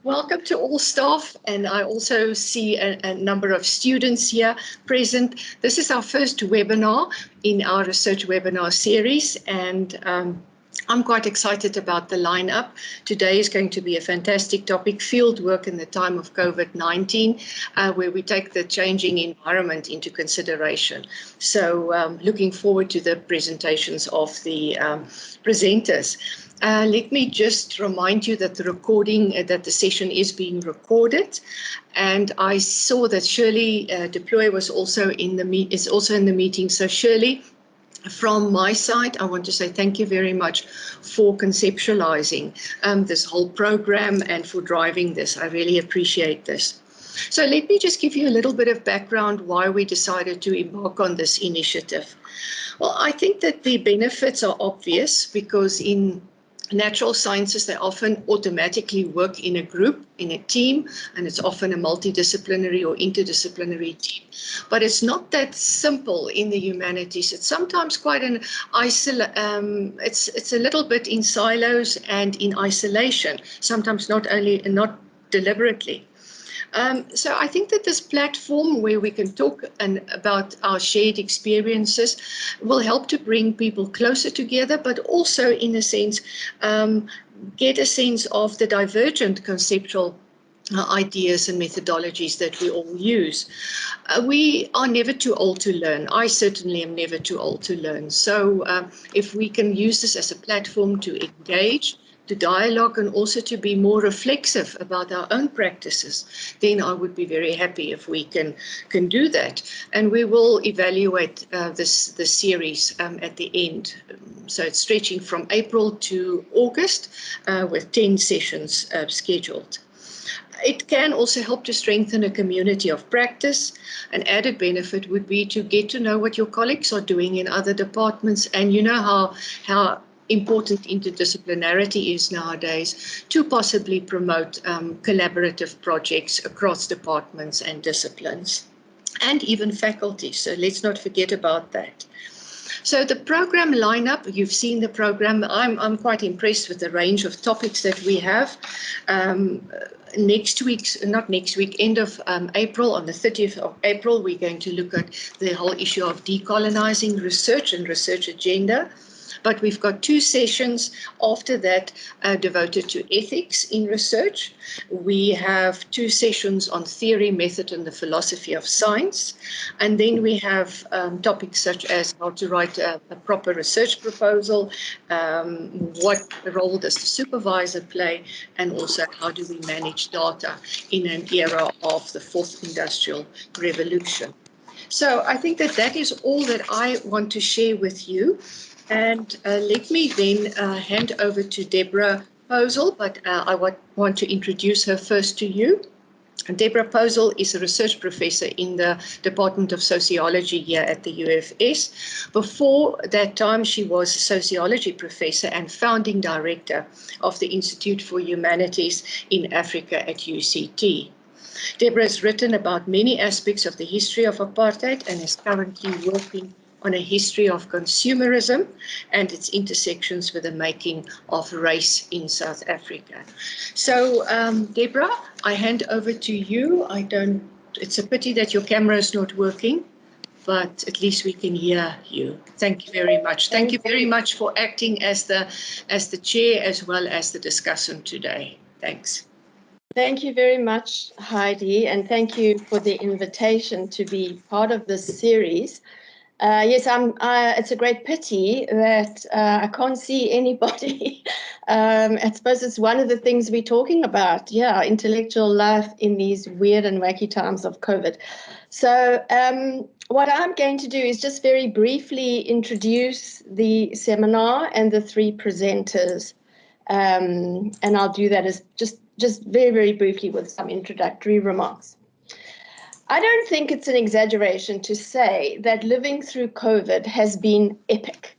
Welcome to all staff, and I also see a number of students here present. This is our first webinar in our research webinar series, and I'm quite excited about the lineup. Today is going to be a fantastic topic, fieldwork in the time of COVID-19, where we take the changing environment into consideration. So looking forward to the presentations of the presenters. Let me just remind you that the recording, that the session is being recorded, and I saw that Shirley Deploy was also in the meeting. So Shirley, from my side, I want to say thank you very much for conceptualizing this whole program and for driving this. I really appreciate this. So let me just give you a little bit of background why we decided to embark on this initiative. Well, I think that the benefits are obvious because in natural sciences, they often automatically work in a group, in a team, and it's often a multidisciplinary or interdisciplinary team. But it's not that simple in the humanities. It's sometimes quite an it's a little bit in silos and in isolation, sometimes not deliberately. So I think that this platform where we can talk about our shared experiences will help to bring people closer together, but also, in a sense, get a sense of the divergent conceptual ideas and methodologies that we all use. We are never too old to learn. I certainly am never too old to learn. So if we can use this as a platform to engage, to dialogue, and also to be more reflexive about our own practices, then I would be very happy if we can do that. And we will evaluate this series at the end. So it's stretching from April to August with 10 sessions scheduled. It can also help to strengthen a community of practice. An added benefit would be to get to know what your colleagues are doing in other departments, and you know how important interdisciplinarity is nowadays, to possibly promote collaborative projects across departments and disciplines, and even faculty. So let's not forget about that. So the program lineup, you've seen the program. I'm quite impressed with the range of topics that we have. End of April, on the 30th of April, we're going to look at the whole issue of decolonizing research and research agenda. But we've got 2 sessions after that devoted to ethics in research. We have 2 sessions on theory, method, and the philosophy of science. And then we have topics such as how to write a proper research proposal, what role does the supervisor play, and also how do we manage data in an era of the 4th industrial revolution. So I think that is all that I want to share with you. And let me then hand over to Deborah Posel, but I want to introduce her first to you. Deborah Posel is a research professor in the Department of Sociology here at the UFS. Before that time, she was a sociology professor and founding director of the Institute for Humanities in Africa at UCT. Deborah has written about many aspects of the history of apartheid and is currently working on a history of consumerism and its intersections with the making of race in South Africa. So, Deborah, I hand over to you. It's a pity that your camera is not working, but at least we can hear you. Thank you very much. Thank you very much for acting as the chair as well as the discussant today. Thanks. Thank you very much, Heidi, and thank you for the invitation to be part of this series. Yes, it's a great pity that I can't see anybody. I suppose it's one of the things we're talking about, intellectual life in these weird and wacky times of COVID. So what I'm going to do is just very briefly introduce the seminar and the 3 presenters. And I'll do that as just very, very briefly with some introductory remarks. I don't think it's an exaggeration to say that living through COVID has been epic.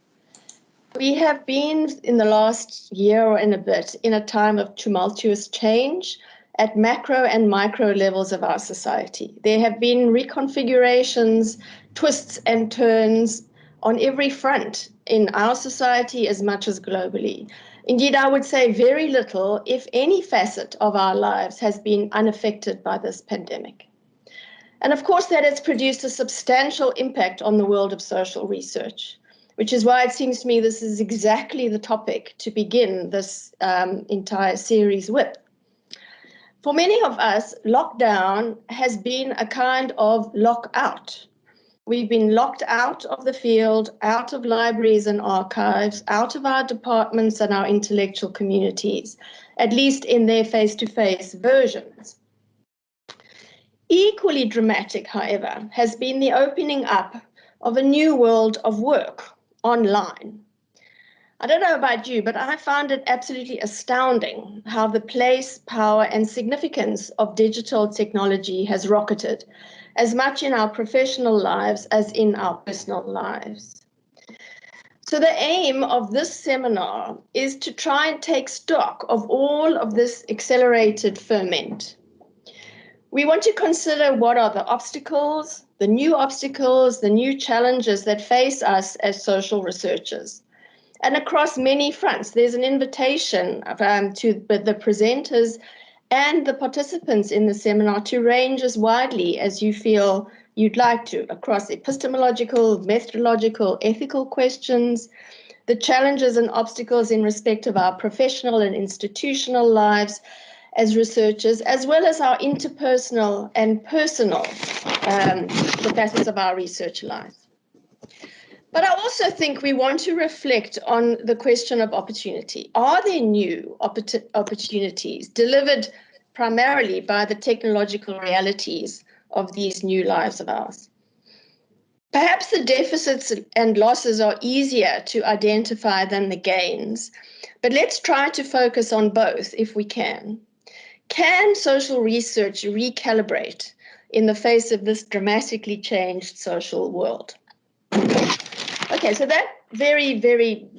We have been, in the last year and a bit, in a time of tumultuous change at macro and micro levels of our society. There have been reconfigurations, twists and turns on every front in our society as much as globally. Indeed, I would say very little, if any facet of our lives has been unaffected by this pandemic. And of course, that has produced a substantial impact on the world of social research, which is why it seems to me this is exactly the topic to begin this entire series with. For many of us, lockdown has been a kind of lockout. We've been locked out of the field, out of libraries and archives, out of our departments and our intellectual communities, at least in their face-to-face versions. Equally dramatic, however, has been the opening up of a new world of work online. I don't know about you, but I found it absolutely astounding how the place, power, and significance of digital technology has rocketed, as much in our professional lives as in our personal lives. So the aim of this seminar is to try and take stock of all of this accelerated ferment. We want to consider what are the obstacles, the new challenges that face us as social researchers. And across many fronts, there's an invitation to the presenters and the participants in the seminar to range as widely as you feel you'd like to, across epistemological, methodological, ethical questions, the challenges and obstacles in respect of our professional and institutional lives as researchers, as well as our interpersonal and personal, the facets of our research lives. But I also think we want to reflect on the question of opportunity. Are there new opportunities delivered primarily by the technological realities of these new lives of ours? Perhaps the deficits and losses are easier to identify than the gains, but let's try to focus on both if we can. Can social research recalibrate in the face of this dramatically changed social world? Okay, so that very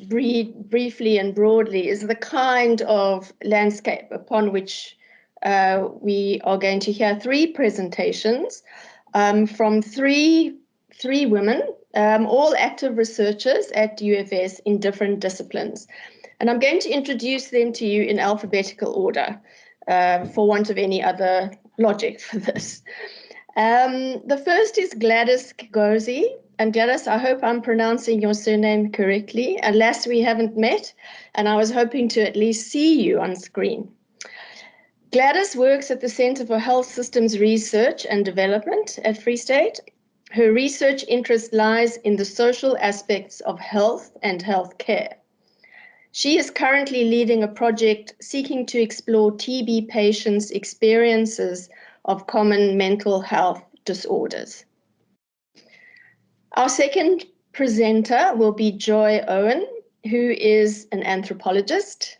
briefly and broadly is the kind of landscape upon which we are going to hear three presentations from three women, all active researchers at UFS in different disciplines. And I'm going to introduce them to you in alphabetical order for want of any other logic for this. The first is Gladys Gozi. And Gladys, I hope I'm pronouncing your surname correctly. Alas, we haven't met, and I was hoping to at least see you on screen. Gladys works at the Centre for Health Systems Research and Development at Free State. Her research interest lies in the social aspects of health and healthcare. She is currently leading a project seeking to explore TB patients' experiences of common mental health disorders. Our second presenter will be Joy Owen, who is an anthropologist.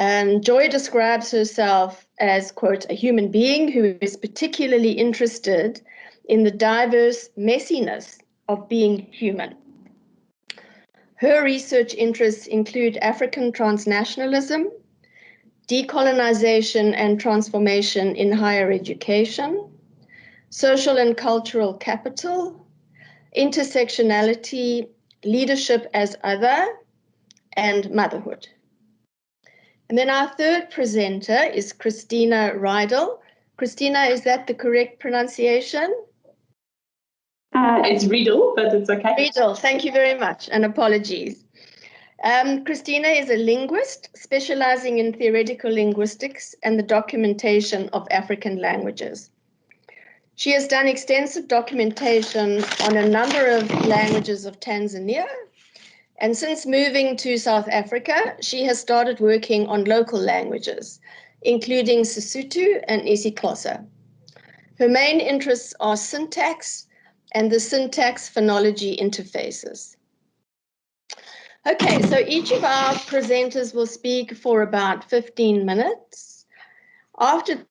Joy describes herself as, quote, a human being who is particularly interested in the diverse messiness of being human. Her research interests include African transnationalism, decolonization and transformation in higher education, social and cultural capital, intersectionality, leadership as other, and motherhood. And then our third presenter is Christina Riedel. Christina, is that the correct pronunciation? It's Riedel, but it's okay. Riedel, thank you very much, and apologies. Christina is a linguist specializing in theoretical linguistics and the documentation of African languages. She has done extensive documentation on a number of languages of Tanzania, and since moving to South Africa, she has started working on local languages, including Sesotho and isiXhosa. Her main interests are syntax and the syntax-phonology interfaces. Okay, so each of our presenters will speak for about 15 minutes. After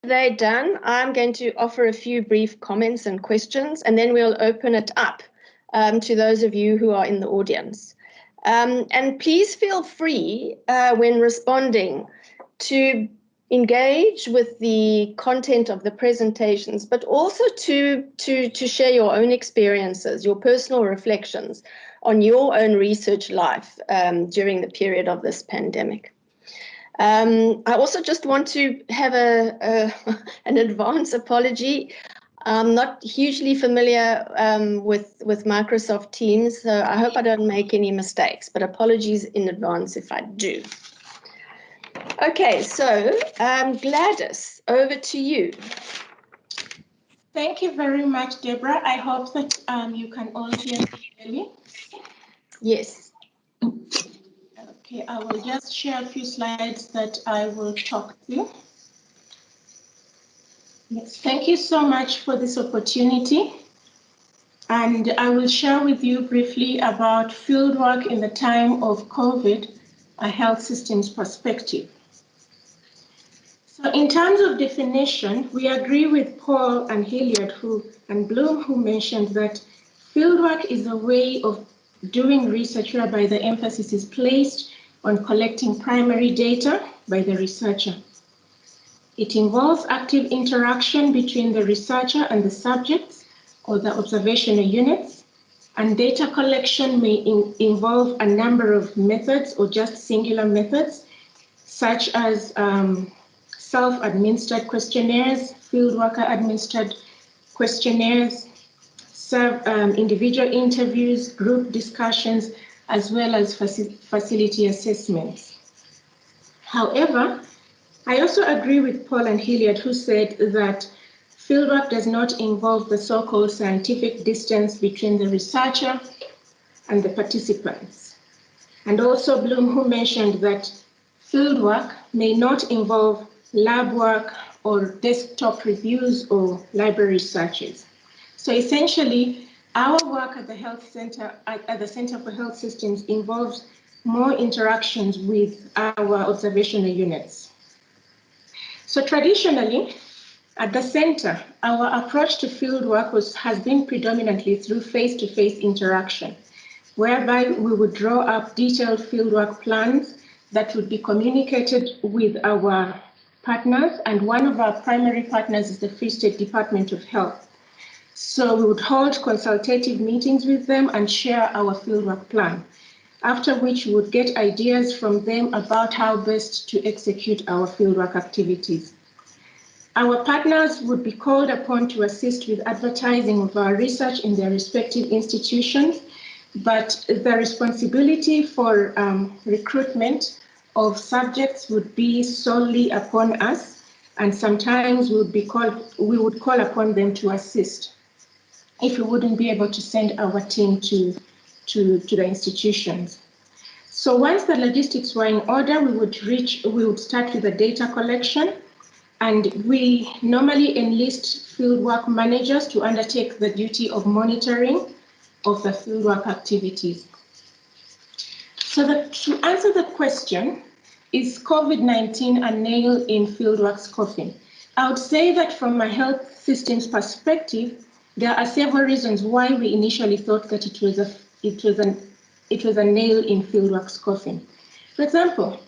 they're done, I'm going to offer a few brief comments and questions, and then we'll open it up to those of you who are in the audience. And please feel free when responding to engage with the content of the presentations, but also to share your own experiences, your personal reflections on your own research life during the period of this pandemic. I also just want to have an advance apology. I'm not hugely familiar with Microsoft Teams, so I hope I don't make any mistakes, but apologies in advance if I do. Okay, so Gladys, over to you. Thank you very much, Deborah. I hope that you can all hear me clearly. Yes. Okay, I will just share a few slides that I will talk to. Yes, thank you so much for this opportunity. And I will share with you briefly about fieldwork in the time of COVID, a health systems perspective. So in terms of definition, we agree with Paul and Hilliard and Bloom, who mentioned that fieldwork is a way of doing research whereby the emphasis is placed on collecting primary data by the researcher. It involves active interaction between the researcher and the subjects or the observational units, and data collection may involve a number of methods or just singular methods, such as self-administered questionnaires, field worker-administered questionnaires, individual interviews, group discussions, as well as facility assessments. However, I also agree with Paul and Hilliard, who said that fieldwork does not involve the so-called scientific distance between the researcher and the participants. And also Bloom, who mentioned that fieldwork may not involve lab work or desktop reviews or library searches. So essentially, our work at the health center, at the Center for Health Systems, involves more interactions with our observational units. So traditionally, at the center, our approach to fieldwork has been predominantly through face-to-face interaction, whereby we would draw up detailed fieldwork plans that would be communicated with our partners, and one of our primary partners is the Free State Department of Health. So we would hold consultative meetings with them and share our fieldwork plan, after which we would get ideas from them about how best to execute our fieldwork activities. Our partners would be called upon to assist with advertising of our research in their respective institutions, but the responsibility for recruitment of subjects would be solely upon us, and sometimes we would call upon them to assist if we wouldn't be able to send our team to the institutions. So once the logistics were in order, we would start with the data collection, and we normally enlist fieldwork managers to undertake the duty of monitoring of the fieldwork activities. So to answer the question, is COVID-19 a nail in fieldwork's coffin? I would say that from a health systems perspective, there are several reasons why we initially thought that it was a nail in fieldwork's coffin. For example,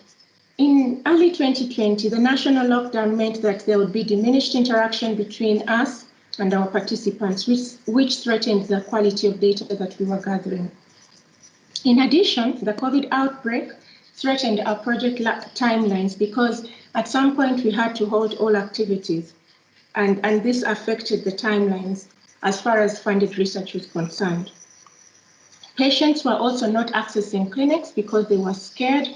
in early 2020, the national lockdown meant that there would be diminished interaction between us and our participants, which threatened the quality of data that we were gathering. In addition, the COVID outbreak threatened our project timelines because at some point we had to hold all activities, and this affected the timelines as far as funded research was concerned. Patients were also not accessing clinics because they were scared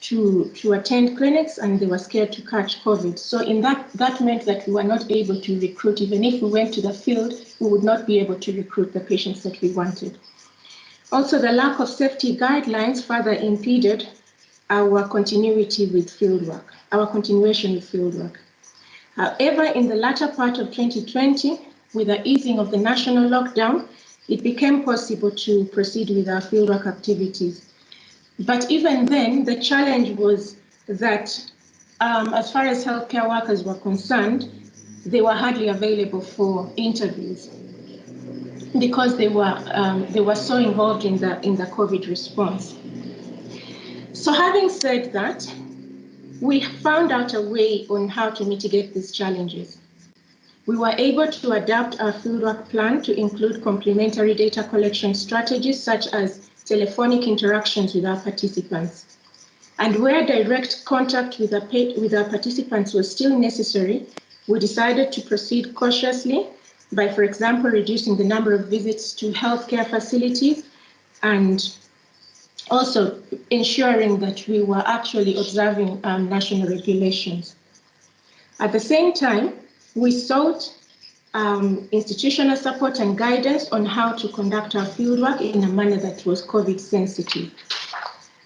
to attend clinics, and they were scared to catch COVID. So in that meant that we were not able to recruit. Even if we went to the field, we would not be able to recruit the patients that we wanted. Also, the lack of safety guidelines further impeded our continuity with fieldwork, our continuation with fieldwork. However, in the latter part of 2020, with the easing of the national lockdown, it became possible to proceed with our fieldwork activities. But even then, the challenge was that as far as healthcare workers were concerned, they were hardly available for interviews because they were so involved in the COVID response. So having said that, We found out a way on how to mitigate these challenges. We were able to adapt our fieldwork plan to include complementary data collection strategies such as telephonic interactions with our participants. And where direct contact with our participants was still necessary, we decided to proceed cautiously by, for example, reducing the number of visits to healthcare facilities and also ensuring that we were actually observing national regulations. At the same time, we sought institutional support and guidance on how to conduct our fieldwork in a manner that was COVID sensitive.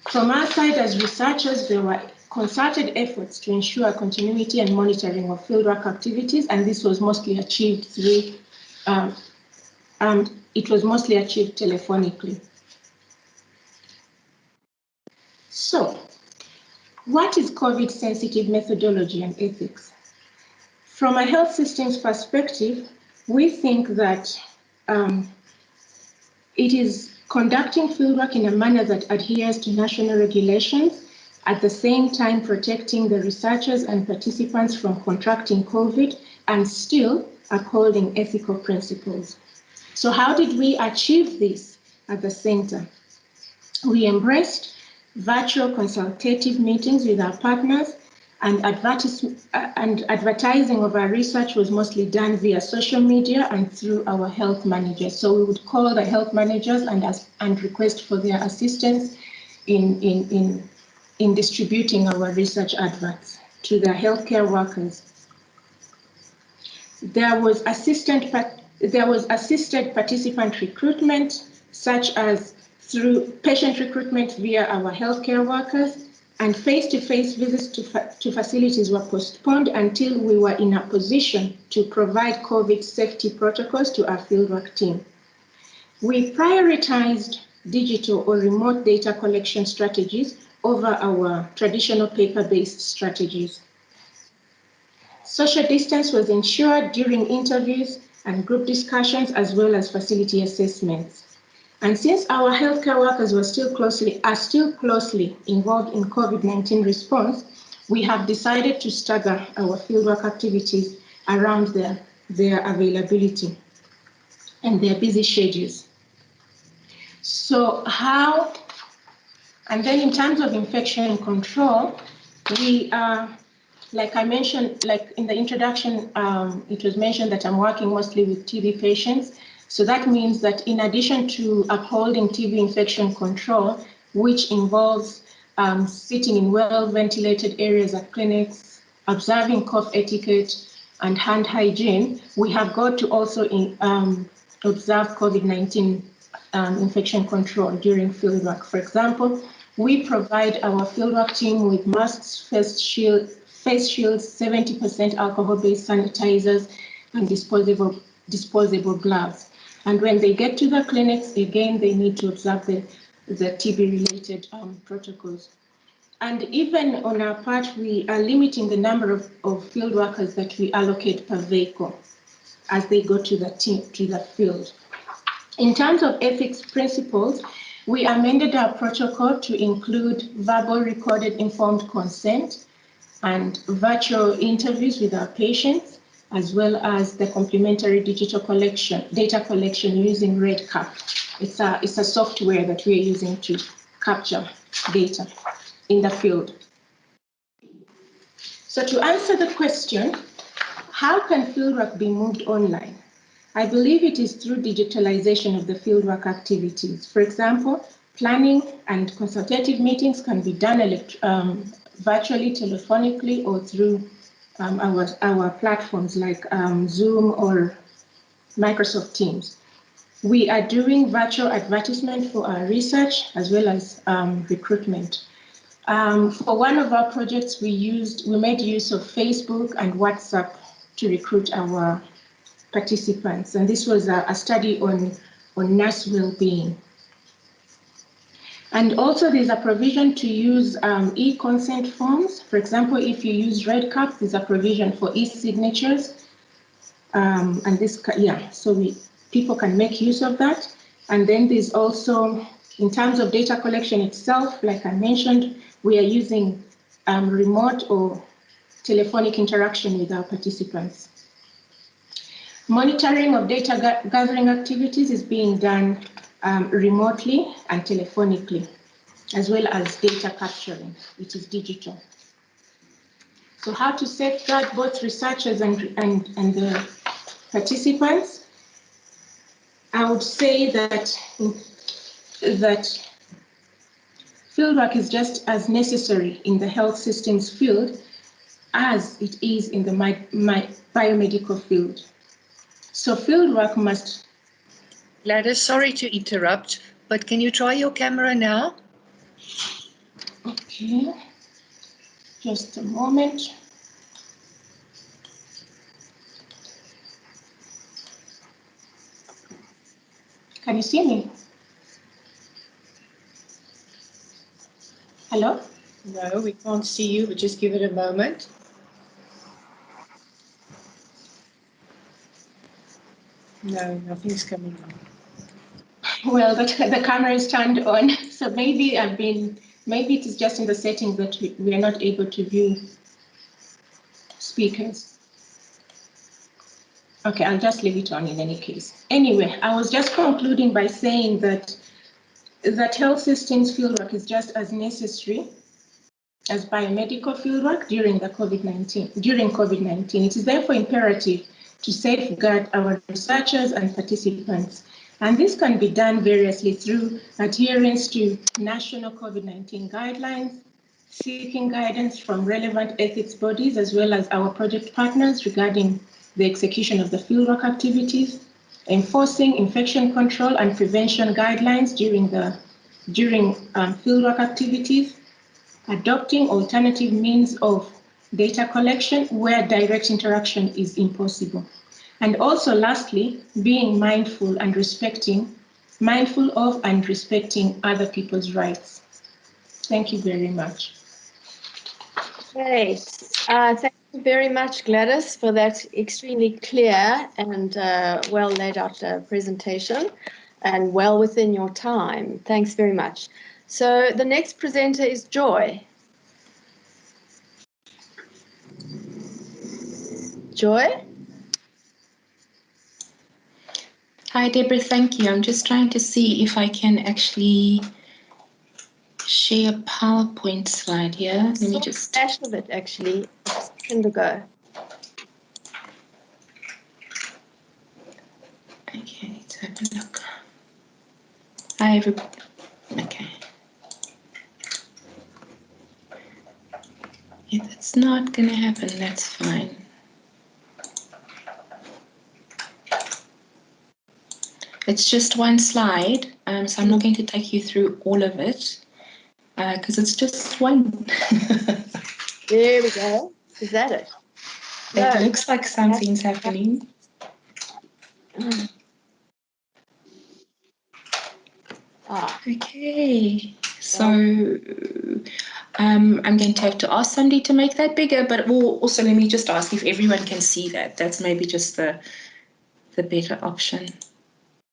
From our side as researchers, there were concerted efforts to ensure continuity and monitoring of fieldwork activities, and this was mostly achieved through, telephonically. So, what is COVID-sensitive methodology and ethics? From a health systems perspective, we think that it is conducting fieldwork in a manner that adheres to national regulations, at the same time protecting the researchers and participants from contracting COVID and still upholding ethical principles. So how did we achieve this at the center? We embraced virtual consultative meetings with our partners, and advertising of our research was mostly done via social media and through our health managers. So we would call the health managers and request for their assistance in distributing our research adverts to the healthcare workers. There was assisted participant recruitment, such as through patient recruitment via our healthcare workers, and face-to-face visits to facilities were postponed until we were in a position to provide COVID safety protocols to our fieldwork team. We prioritized digital or remote data collection strategies over our traditional paper-based strategies. Social distance was ensured during interviews and group discussions, as well as facility assessments. And since our healthcare workers are still closely involved in COVID-19 response, we have decided to stagger our fieldwork activities around their availability and their busy schedules. So and then in terms of infection control, we like I mentioned, like in the introduction, it was mentioned that I'm working mostly with TB patients. So that means that in addition to upholding TB infection control, which involves sitting in well-ventilated areas at clinics, observing cough etiquette and hand hygiene, we have got to also observe COVID-19 infection control during fieldwork. For example, we provide our fieldwork team with masks, face shields, 70% alcohol-based sanitizers, and disposable gloves. And when they get to the clinics, again, they need to observe the TB-related protocols. And even on our part, we are limiting the number of field workers that we allocate per vehicle as they go to the field. In terms of ethics principles, we amended our protocol to include verbal recorded informed consent and virtual interviews with our patients, as well as the complementary data collection using RedCap. It's a software that we're using to capture data in the field. So to answer the question, how can fieldwork be moved online? I believe it is through digitalization of the fieldwork activities. For example, planning and consultative meetings can be done virtually, telephonically, or through our platforms like Zoom or Microsoft Teams. We are doing virtual advertisement for our research as well as recruitment. For one of our projects, we made use of Facebook and WhatsApp to recruit our participants, and this was a study on nurse well-being. And also there's a provision to use e-consent forms. For example, if you use RedCap, there's a provision for e-signatures. And this, so people can make use of that. And then there's also, in terms of data collection itself, like I mentioned, we are using remote or telephonic interaction with our participants. Monitoring of data gathering activities is being done remotely and telephonically, as well as data capturing, which is digital. So how to safeguard both researchers and the participants? I would say that fieldwork is just as necessary in the health systems field as it is in the biomedical field. So fieldwork must... Gladys, sorry to interrupt, but can you try your camera now? Okay, just a moment. Can you see me? Hello? No, we can't see you, but just give it a moment. No, nothing's coming up. Well, the camera is turned on, so maybe it is just in the settings that we are not able to view speakers. Okay, I'll just leave it on in any case. Anyway, I was just concluding by saying that health systems fieldwork is just as necessary as biomedical fieldwork during COVID-19. It is therefore imperative to safeguard our researchers and participants. And this can be done variously through adherence to national COVID-19 guidelines, seeking guidance from relevant ethics bodies, as well as our project partners regarding the execution of the fieldwork activities, enforcing infection control and prevention guidelines during fieldwork activities, adopting alternative means of data collection where direct interaction is impossible. And also, lastly, being mindful of and respecting other people's rights. Thank you very much. Great. Thank you very much, Gladys, for that extremely clear and well laid out presentation, and well within your time. Thanks very much. So the next presenter is Joy. Joy? Hi, Deborah, thank you. I'm just trying to see if I can actually share a PowerPoint slide here. Let me just... Flash of it, actually, a second ago. Okay, let's have a look. Hi, everybody. Okay. If it's not going to happen, that's fine. It's just one slide, so I'm not going to take you through all of it, because it's just one. There we go. Is that it? It looks like something's happening. Okay, so I'm going to have to ask somebody to make that bigger, but also let me just ask if everyone can see that. That's maybe just the better option.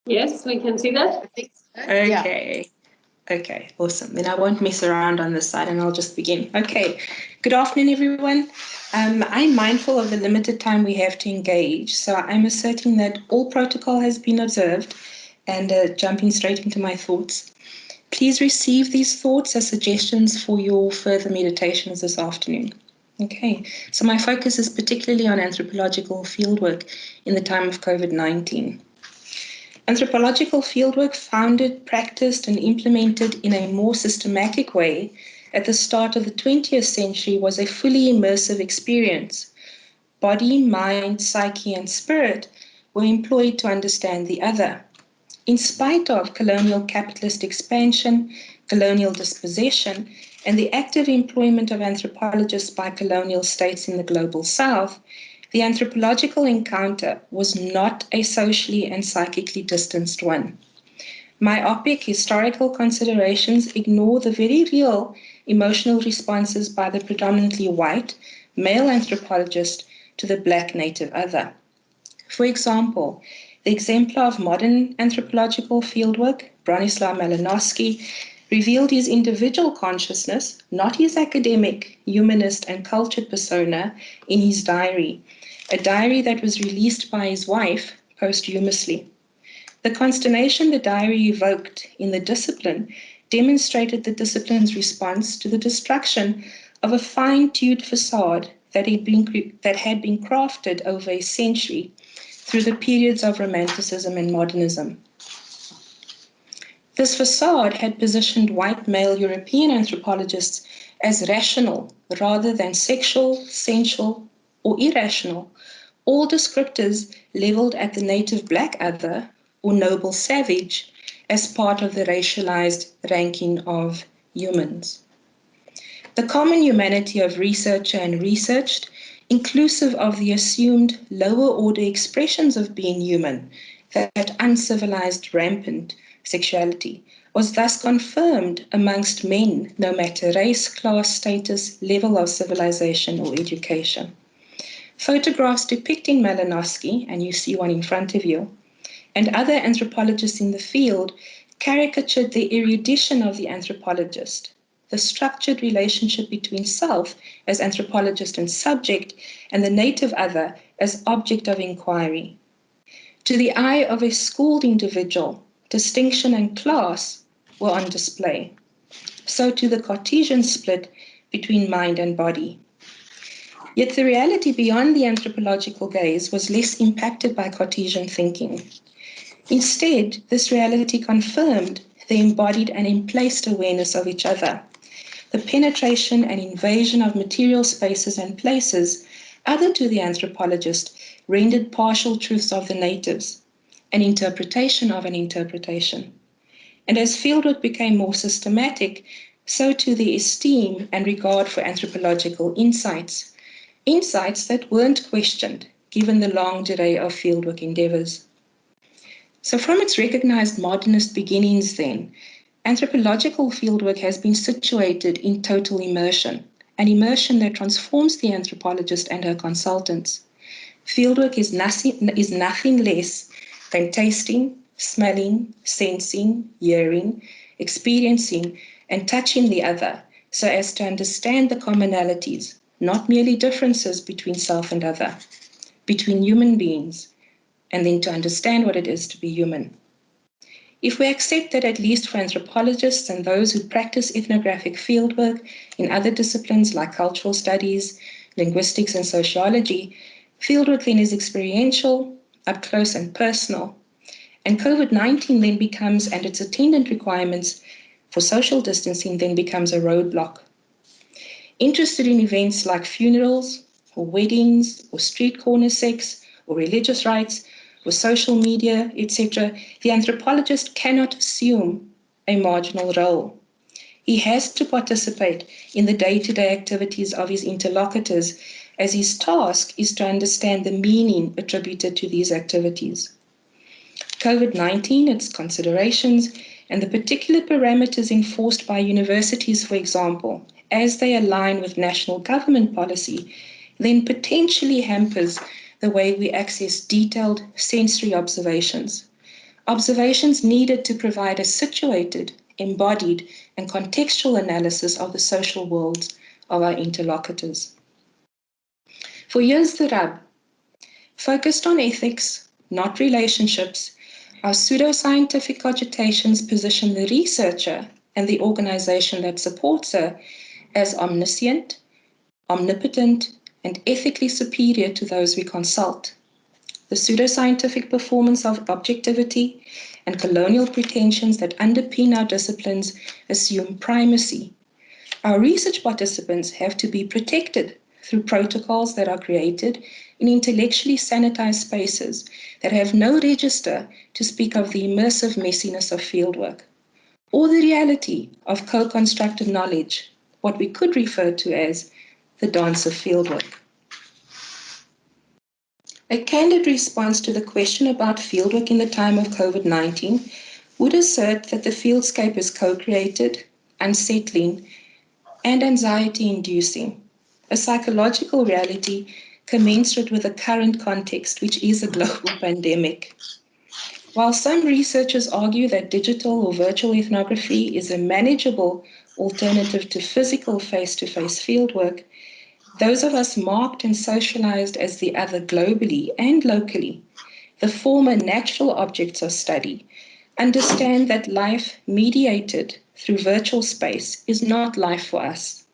Yes, we can see that. Okay. Yeah. Okay, awesome. Then I won't mess around on this side and I'll just begin. Okay, good afternoon, everyone. I'm mindful of the limited time we have to engage, so I'm asserting that all protocol has been observed and jumping straight into my thoughts. Please receive these thoughts as suggestions for your further meditations this afternoon. Okay, so my focus is particularly on anthropological fieldwork in the time of COVID-19. Anthropological fieldwork founded, practiced, and implemented in a more systematic way at the start of the 20th century was a fully immersive experience. Body, mind, psyche, and spirit were employed to understand the other. In spite of colonial capitalist expansion, colonial dispossession, and the active employment of anthropologists by colonial states in the global south, the anthropological encounter was not a socially and psychically distanced one. Myopic historical considerations ignore the very real emotional responses by the predominantly white male anthropologist to the black native other. For example, the exemplar of modern anthropological fieldwork, Bronislaw Malinowski, revealed his individual consciousness, not his academic, humanist, and cultured persona, in his diary, a diary that was released by his wife posthumously. The consternation the diary evoked in the discipline demonstrated the discipline's response to the destruction of a fine-tuned facade that had been crafted over a century through the periods of Romanticism and modernism. This facade had positioned white male European anthropologists as rational rather than sexual, sensual, or irrational, all descriptors leveled at the native black other or noble savage as part of the racialized ranking of humans. The common humanity of researcher and researched, inclusive of the assumed lower order expressions of being human, that uncivilized rampant sexuality, was thus confirmed amongst men, no matter race, class, status, level of civilization or education. Photographs depicting Malinowski, and you see one in front of you, and other anthropologists in the field caricatured the erudition of the anthropologist, the structured relationship between self as anthropologist and subject, and the native other as object of inquiry. To the eye of a schooled individual, distinction and class were on display. So to the Cartesian split between mind and body. Yet the reality beyond the anthropological gaze was less impacted by Cartesian thinking. Instead, this reality confirmed the embodied and emplaced awareness of each other, the penetration and invasion of material spaces and places other to the anthropologist rendered partial truths of the natives, an interpretation of an interpretation. And as fieldwork became more systematic, so too the esteem and regard for anthropological insights that weren't questioned given the long array of fieldwork endeavors. So from its recognized modernist beginnings then, anthropological fieldwork has been situated in total immersion, an immersion that transforms the anthropologist and her consultants. Fieldwork is nothing less than tasting, smelling, sensing, hearing, experiencing, and touching the other, so as to understand the commonalities, not merely differences between self and other, between human beings, and then to understand what it is to be human. If we accept that at least for anthropologists and those who practice ethnographic fieldwork in other disciplines like cultural studies, linguistics, and sociology, fieldwork then is experiential, up close and personal. And COVID-19 then becomes, and its attendant requirements for social distancing then becomes a roadblock. Interested in events like funerals, or weddings, or street corner sex, or religious rites, or social media, etc., the anthropologist cannot assume a marginal role. He has to participate in the day-to-day activities of his interlocutors, as his task is to understand the meaning attributed to these activities. COVID-19, its considerations, and the particular parameters enforced by universities, for example, as they align with national government policy, then potentially hampers the way we access detailed sensory observations. Observations needed to provide a situated, embodied, and contextual analysis of the social worlds of our interlocutors. For years, the rub focused on ethics, not relationships. Our pseudoscientific cogitations position the researcher and the organization that supports her as omniscient, omnipotent, and ethically superior to those we consult. The pseudoscientific performance of objectivity and colonial pretensions that underpin our disciplines assume primacy. Our research participants have to be protected through protocols that are created in intellectually sanitized spaces that have no register to speak of the immersive messiness of fieldwork, or the reality of co-constructed knowledge, what we could refer to as the dance of fieldwork. A candid response to the question about fieldwork in the time of COVID-19 would assert that the fieldscape is co-created, unsettling, and anxiety-inducing, a psychological reality commensurate with the current context, which is a global pandemic. While some researchers argue that digital or virtual ethnography is a manageable alternative to physical face-to-face fieldwork, those of us marked and socialized as the other globally and locally, the former natural objects of study, understand that life mediated through virtual space is not life for us.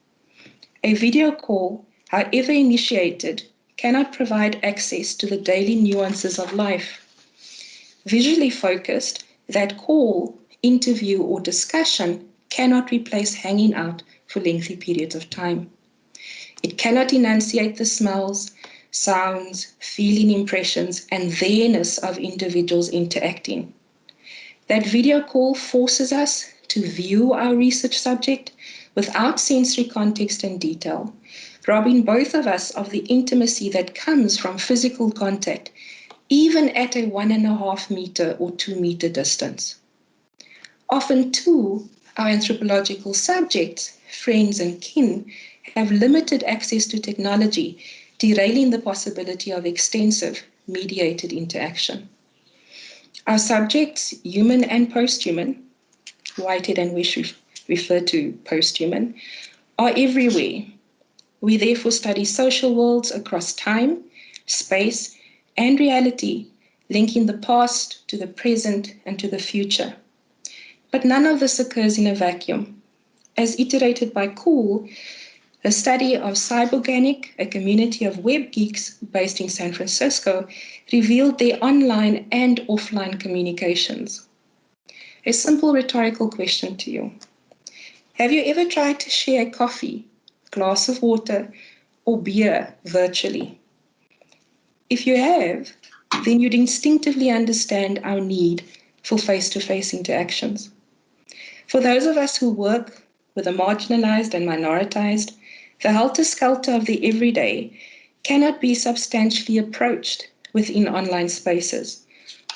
A video call, however initiated, cannot provide access to the daily nuances of life. Visually focused, that call, interview, or discussion cannot replace hanging out for lengthy periods of time. It cannot enunciate the smells, sounds, feeling impressions, and theirness of individuals interacting. That video call forces us to view our research subject without sensory context and detail, robbing both of us of the intimacy that comes from physical contact, even at a 1.5 meter or 2 meter distance. Often too, our anthropological subjects, friends and kin, have limited access to technology, derailing the possibility of extensive mediated interaction. Our subjects, human and posthuman, Whitehead and Wish refer to posthuman, are everywhere. We therefore study social worlds across time, space, and reality, linking the past to the present and to the future. But none of this occurs in a vacuum. As iterated by Kuhl, a study of Cyberganic, a community of web geeks based in San Francisco, revealed their online and offline communications. A simple rhetorical question to you. Have you ever tried to share a coffee, glass of water, or beer virtually? If you have, then you'd instinctively understand our need for face-to-face interactions. For those of us who work with the marginalized and minoritized, the helter-skelter of the everyday cannot be substantially approached within online spaces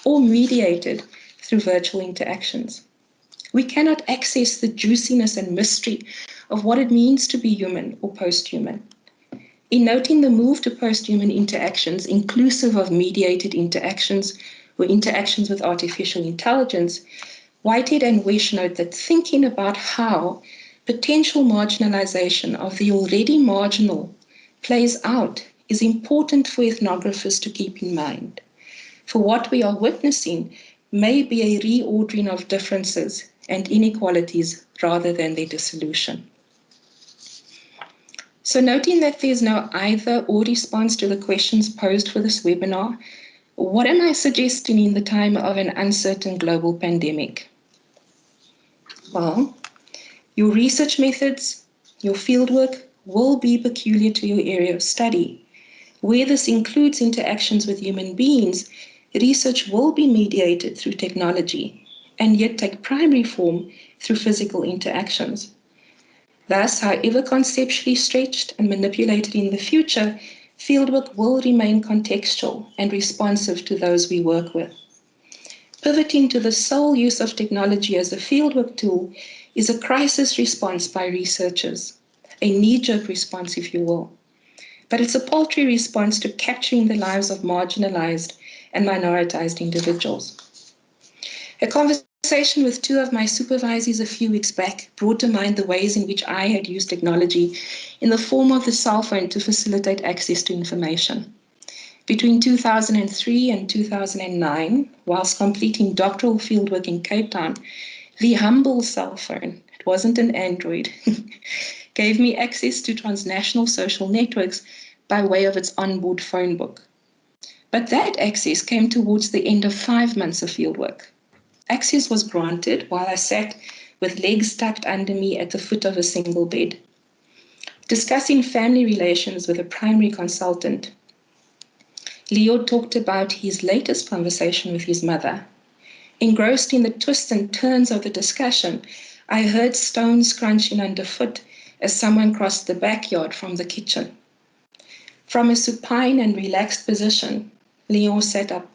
or mediated through virtual interactions. We cannot access the juiciness and mystery of what it means to be human or posthuman. In noting the move to posthuman interactions, inclusive of mediated interactions or interactions with artificial intelligence, Whitehead and Wish note that thinking about how potential marginalization of the already marginal plays out is important for ethnographers to keep in mind. For what we are witnessing may be a reordering of differences and inequalities rather than their dissolution. So noting that there's no either or response to the questions posed for this webinar, what am I suggesting in the time of an uncertain global pandemic? Well, your research methods, your fieldwork will be peculiar to your area of study. Where this includes interactions with human beings, research will be mediated through technology and yet take primary form through physical interactions. Thus, however conceptually stretched and manipulated in the future, fieldwork will remain contextual and responsive to those we work with. Pivoting to the sole use of technology as a fieldwork tool is a crisis response by researchers, a knee-jerk response, if you will. But it's a paltry response to capturing the lives of marginalized and minoritized individuals. A conversation with two of my supervisees a few weeks back brought to mind the ways in which I had used technology in the form of the cell phone to facilitate access to information. Between 2003 and 2009, whilst completing doctoral fieldwork in Cape Town, the humble cell phone, it wasn't an Android, gave me access to transnational social networks by way of its onboard phone book. But that access came towards the end of 5 months of fieldwork. Access was granted while I sat with legs tucked under me at the foot of a single bed, discussing family relations with a primary consultant. Leo talked about his latest conversation with his mother. Engrossed in the twists and turns of the discussion, I heard stones crunching underfoot as someone crossed the backyard from the kitchen. From a supine and relaxed position, Leo sat up,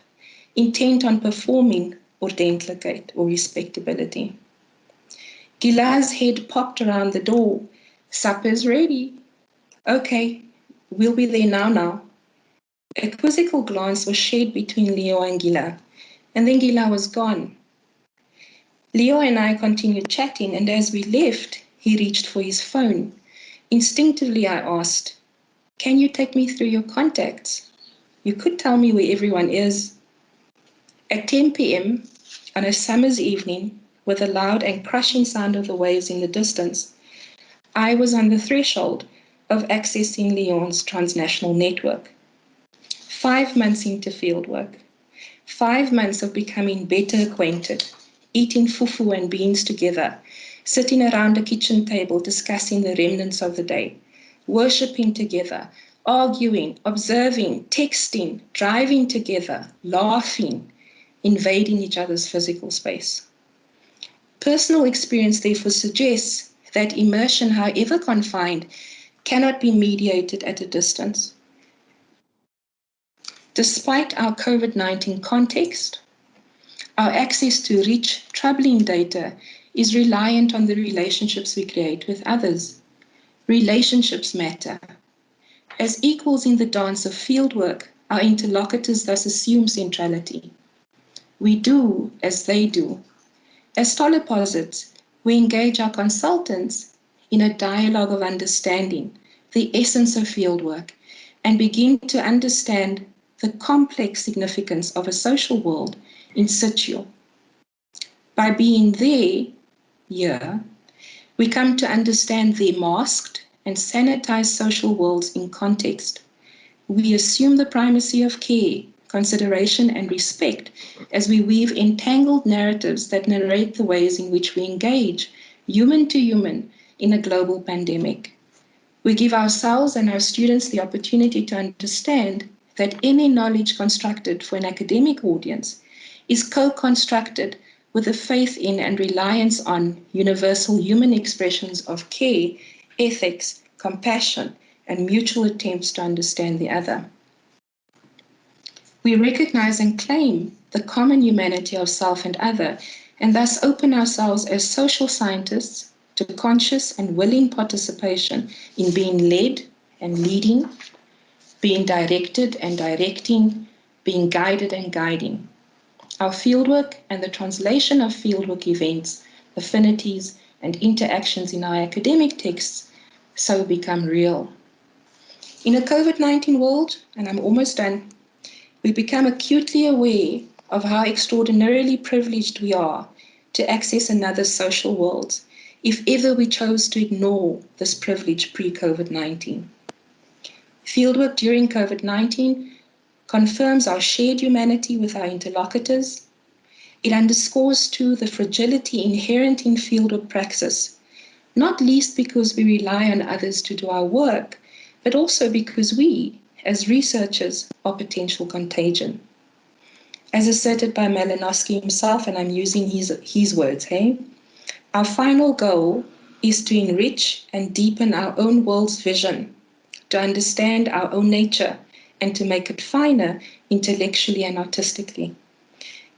intent on performing ordentlikheid or respectability. Gila's head popped around the door. Supper's ready. Okay, we'll be there now. A quizzical glance was shared between Leo and Gila, And then Gila was gone. Leo and I continued chatting, and as we left, he reached for his phone. Instinctively, I asked, "Can you take me through your contacts? You could tell me where everyone is." At 10 p.m. on a summer's evening, with the loud and crushing sound of the waves in the distance, I was on the threshold of accessing Leon's transnational network. 5 months into fieldwork, 5 months of becoming better acquainted, eating fufu and beans together, sitting around a kitchen table discussing the remnants of the day, worshipping together, arguing, observing, texting, driving together, laughing, invading each other's physical space. Personal experience therefore suggests that immersion, however confined, cannot be mediated at a distance. Despite our COVID-19 context, our access to rich, troubling data is reliant on the relationships we create with others. Relationships matter. As equals in the dance of fieldwork, our interlocutors thus assume centrality. We do as they do. As toleposits, we engage our consultants in a dialogue of understanding, the essence of fieldwork, and begin to understand the complex significance of a social world in situ. By being there, here, we come to understand their masked and sanitized social worlds in context. We assume the primacy of care, consideration, and respect as we weave entangled narratives that narrate the ways in which we engage, human to human, in a global pandemic. We give ourselves and our students the opportunity to understand that any knowledge constructed for an academic audience is co-constructed with a faith in and reliance on universal human expressions of care, ethics, compassion, and mutual attempts to understand the other. We recognize and claim the common humanity of self and other, and thus open ourselves as social scientists to conscious and willing participation in being led and leading, being directed and directing, being guided and guiding. Our fieldwork and the translation of fieldwork events, affinities, and interactions in our academic texts so become real. In a COVID-19 world, and I'm almost done, we become acutely aware of how extraordinarily privileged we are to access another social world, if ever we chose to ignore this privilege pre-COVID-19. Fieldwork during COVID-19 confirms our shared humanity with our interlocutors. It underscores too the fragility inherent in fieldwork praxis, not least because we rely on others to do our work, but also because we, as researchers, are potential contagion. As asserted by Malinowski himself, and I'm using his words, our final goal is to enrich and deepen our own world's vision, to understand our own nature, and to make it finer intellectually and artistically.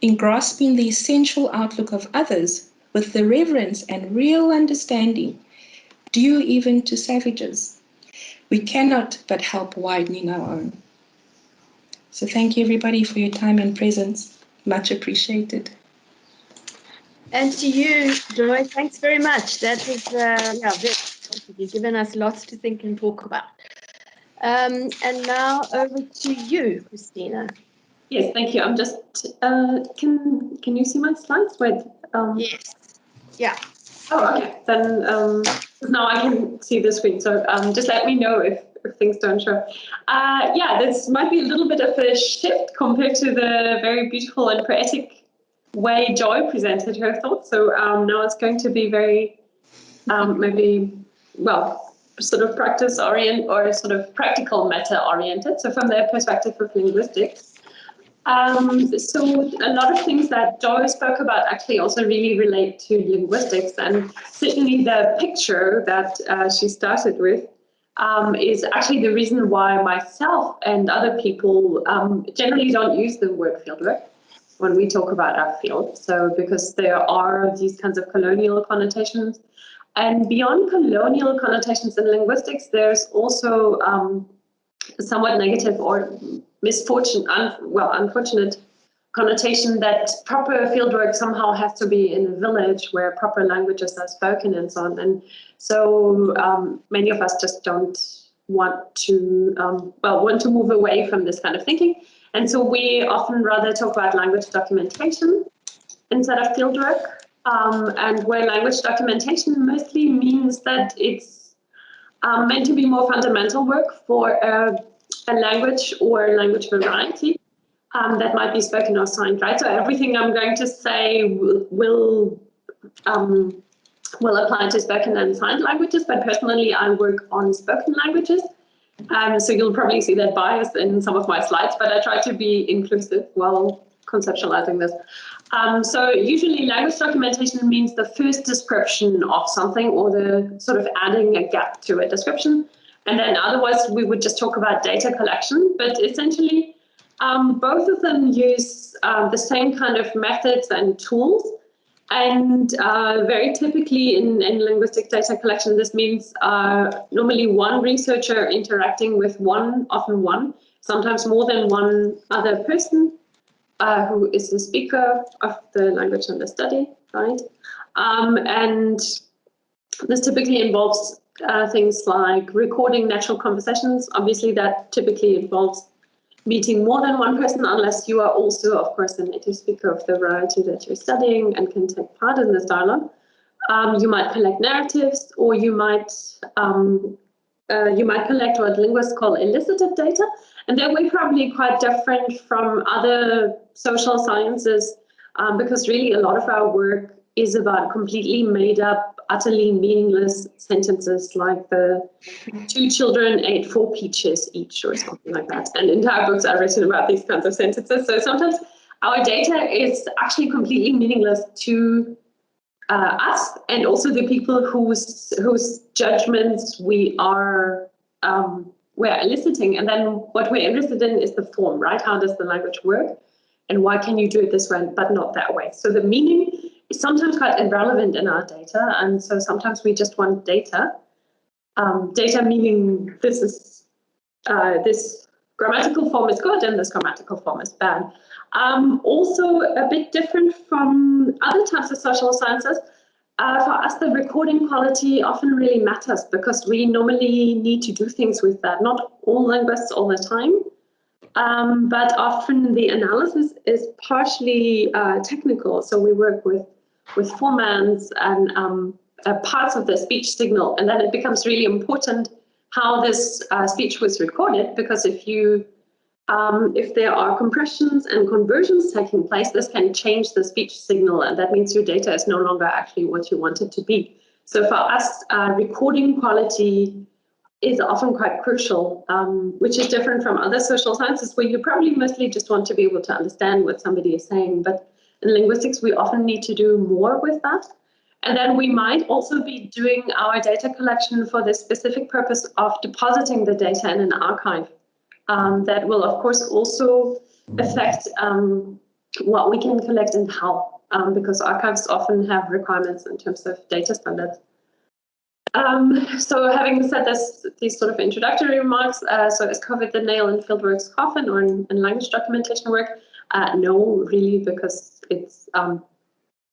In grasping the essential outlook of others with the reverence and real understanding due even to savages, we cannot but help widening our own. So thank you everybody for your time and presence. Much appreciated. And to you, Joy, thanks very much. That was, you've given us lots to think and talk about. And now over to you, Christina. Yes, thank you. I'm just, can you see my slides? Wait. Yes. Yeah. Oh, okay. Then now I can see the screen. So just let me know if things don't show. Yeah, this might be a little bit of a shift compared to the very beautiful and poetic way Joy presented her thoughts. So now it's going to be very maybe, well, sort of practice oriented or sort of practical matter oriented. So from the perspective of linguistics. So a lot of things that Joy spoke about actually also really relate to linguistics, and certainly the picture that she started with is actually the reason why myself and other people generally don't use the word fieldwork when we talk about our field. So because there are these kinds of colonial connotations, and beyond colonial connotations in linguistics, there's also somewhat negative or unfortunate connotation that proper fieldwork somehow has to be in a village where proper languages are spoken and so on. And so many of us just don't want to, want to move away from this kind of thinking. And so we often rather talk about language documentation instead of fieldwork. And where language documentation mostly means that it's meant to be more fundamental work for a language or language variety that might be spoken or signed, right? So everything I'm going to say will apply to spoken and signed languages, but personally I work on spoken languages. So you'll probably see that bias in some of my slides, but I try to be inclusive while conceptualizing this. So usually language documentation means the first description of something or the sort of adding a gap to a description. And then otherwise we would just talk about data collection, but essentially both of them use the same kind of methods and tools. And very typically in linguistic data collection, this means normally one researcher interacting with often one, sometimes more than one other person who is the speaker of the language under study, right? And this typically involves things like recording natural conversations. Obviously, that typically involves meeting more than one person, unless you are also, of course, a native speaker of the variety that you're studying and can take part in this dialogue. You might collect narratives, or you might collect what linguists call elicited data, and they're probably quite different from other social sciences because really a lot of our work is about completely made up, utterly meaningless sentences like the 2 children ate 4 peaches each or something like that. And entire books are written about these kinds of sentences. So sometimes our data is actually completely meaningless to us and also the people whose judgments we're eliciting. And then what we're interested in is the form, right? How does the language work? And why can you do it this way but not that way? So the meaning is sometimes quite irrelevant in our data, and so sometimes we just want data. Data meaning this grammatical form is good and this grammatical form is bad. Also a bit different from other types of social sciences. For us, the recording quality often really matters because we normally need to do things with that. Not all linguists all the time. But often the analysis is partially technical. So we work with formants and parts of the speech signal. And then it becomes really important how this speech was recorded, because if there are compressions and conversions taking place, this can change the speech signal. And that means your data is no longer actually what you want it to be. So for us, recording quality is often quite crucial, which is different from other social sciences where you probably mostly just want to be able to understand what somebody is saying. But in linguistics, we often need to do more with that. And then we might also be doing our data collection for the specific purpose of depositing the data in an archive. That will, of course, also affect what we can collect and how, because archives often have requirements in terms of data standards. So having said these sort of introductory remarks, so is COVID the nail in fieldwork's coffin or in language documentation work? No, really, because it's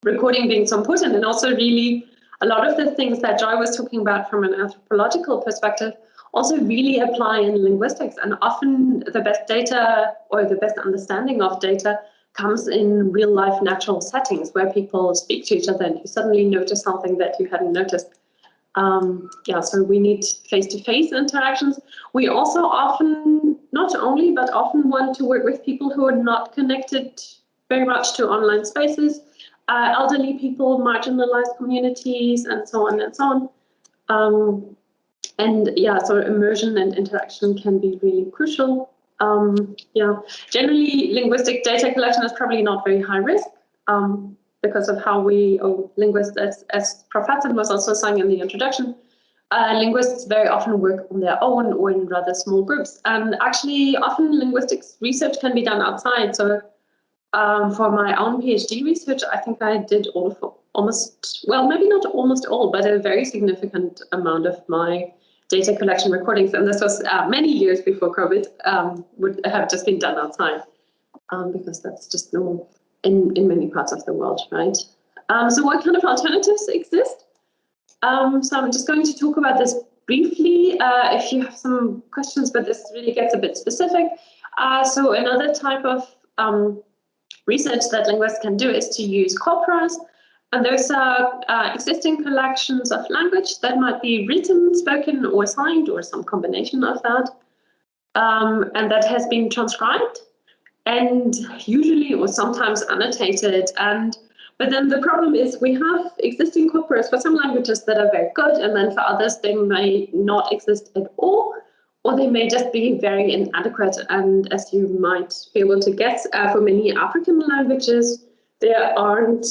recording being so important, and also really a lot of the things that Joy was talking about from an anthropological perspective also really apply in linguistics, and often the best data or the best understanding of data comes in real life natural settings where people speak to each other and you suddenly notice something that you hadn't noticed. So we need face-to-face interactions. We also often, not only, but often want to work with people who are not connected very much to online spaces, elderly people, marginalized communities, and so on and so on. So immersion and interaction can be really crucial. Generally, linguistic data collection is probably not very high risk. Because of how linguists, as Prof Hudson was also saying in the introduction, linguists very often work on their own or in rather small groups. And actually, often linguistics research can be done outside. So for my own PhD research, I think I did maybe not almost all, but a very significant amount of my data collection recordings. And this was many years before COVID would have just been done outside. because that's just normal in many parts of the world, right? So what kind of alternatives exist? So I'm just going to talk about this briefly. If you have some questions, but this really gets a bit specific. So another type of research that linguists can do is to use corpora. And those are existing collections of language that might be written, spoken, or signed, or some combination of that. And that has been transcribed and usually or sometimes annotated. But then the problem is we have existing corpora for some languages that are very good, and then for others they may not exist at all, or they may just be very inadequate. And as you might be able to guess, for many African languages, there aren't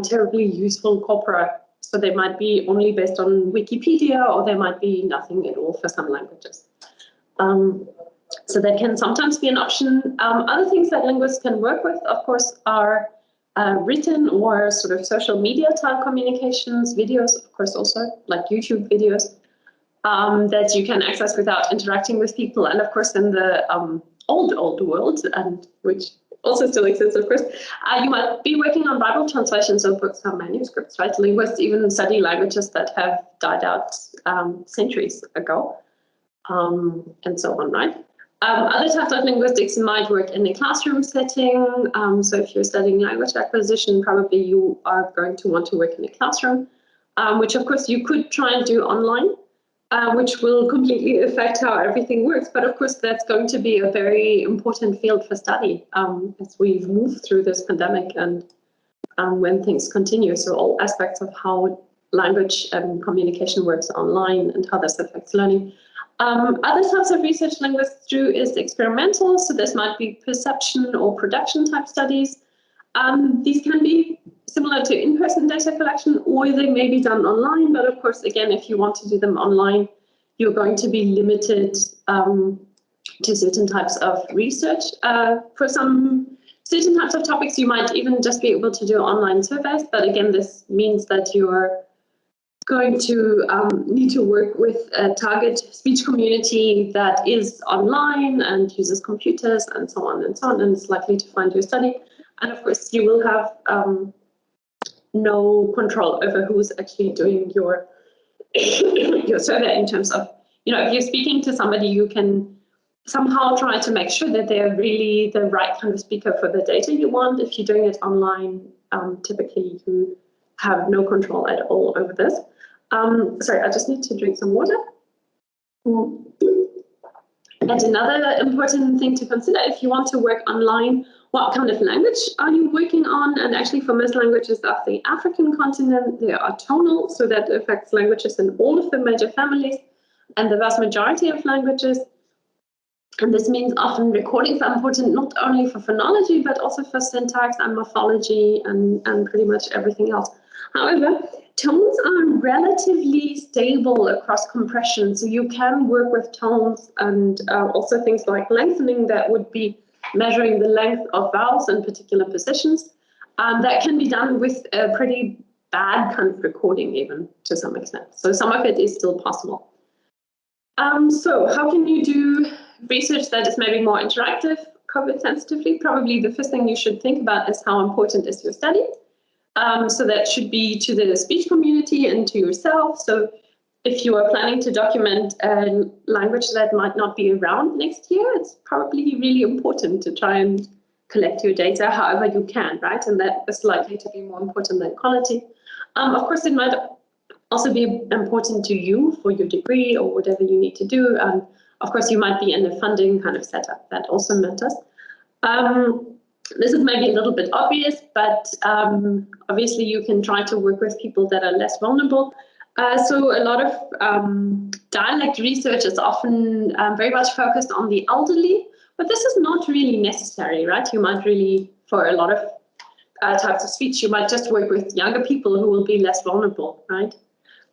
terribly useful corpora. So they might be only based on Wikipedia, or there might be nothing at all for some languages. So that can sometimes be an option. Other things that linguists can work with, of course, are written or sort of social media type communications, videos, of course, also like YouTube videos that you can access without interacting with people. And of course, in the old world, and which also still exists, of course, you might be working on Bible translations of books or manuscripts, right? Linguists even study languages that have died out centuries ago, and so on, right? Other types of linguistics might work in a classroom setting. So if you're studying language acquisition, probably you are going to want to work in a classroom, which of course you could try and do online, which will completely affect how everything works. But of course, that's going to be a very important field for study as we've moved through this pandemic and when things continue. So all aspects of how language and communication works online and how this affects learning. Other types of research linguists do is experimental. So this might be perception or production type studies. These can be similar to in-person data collection, or they may be done online. But of course, again, if you want to do them online, you're going to be limited to certain types of research. For some certain types of topics, you might even just be able to do online surveys. But again, this means that you're going to need to work with a target speech community that is online and uses computers and so on, and is likely to find your study. And of course, you will have no control over who's actually doing your your survey in terms of, if you're speaking to somebody, you can somehow try to make sure that they're really the right kind of speaker for the data you want. If you're doing it online, typically you have no control at all over this. Sorry, I just need to drink some water. And another important thing to consider, if you want to work online, what kind of language are you working on? And actually for most languages of the African continent, they are tonal, so that affects languages in all of the major families and the vast majority of languages. And this means often recordings are important not only for phonology, but also for syntax and morphology and pretty much everything else. However, tones are relatively stable across compression, so you can work with tones and also things like lengthening that would be measuring the length of vowels in particular positions. That can be done with a pretty bad kind of recording even to some extent. So some of it is still possible. So how can you do research that is maybe more interactive, COVID sensitively? Probably the first thing you should think about is how important is your study. So that should be to the speech community and to yourself. So if you are planning to document a language that might not be around next year, it's probably really important to try and collect your data however you can, right? And that is likely to be more important than quality. Of course, it might also be important to you for your degree or whatever you need to do. And of course, you might be in a funding kind of setup. That also matters. This is maybe a little bit obvious, but obviously you can try to work with people that are less vulnerable. So a lot of dialect research is often very much focused on the elderly, but this is not really necessary, right? You might really, for a lot of types of speech, you might just work with younger people who will be less vulnerable, right?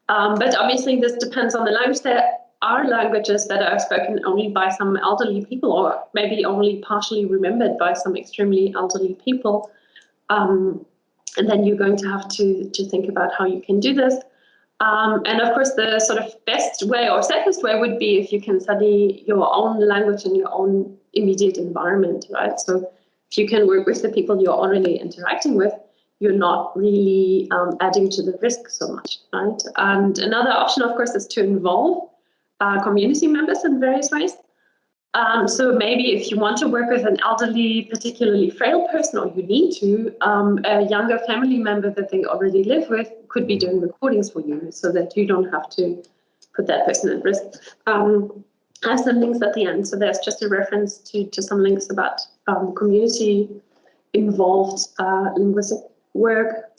But obviously this depends on the language. There are languages that are spoken only by some elderly people, or maybe only partially remembered by some extremely elderly people. And then you're going to have to think about how you can do this. And of course, the sort of best way or safest way would be if you can study your own language in your own immediate environment, right? So if if you can work with the people you're already interacting with, you're not really adding to the risk so much, right? And another option, of course, is to involve community members in various ways. So maybe if you want to work with an elderly, particularly frail person, or you need to, a younger family member that they already live with could be doing recordings for you so that you don't have to put that person at risk. I have some links at the end. So there's just a reference to some links about community-involved linguistic work.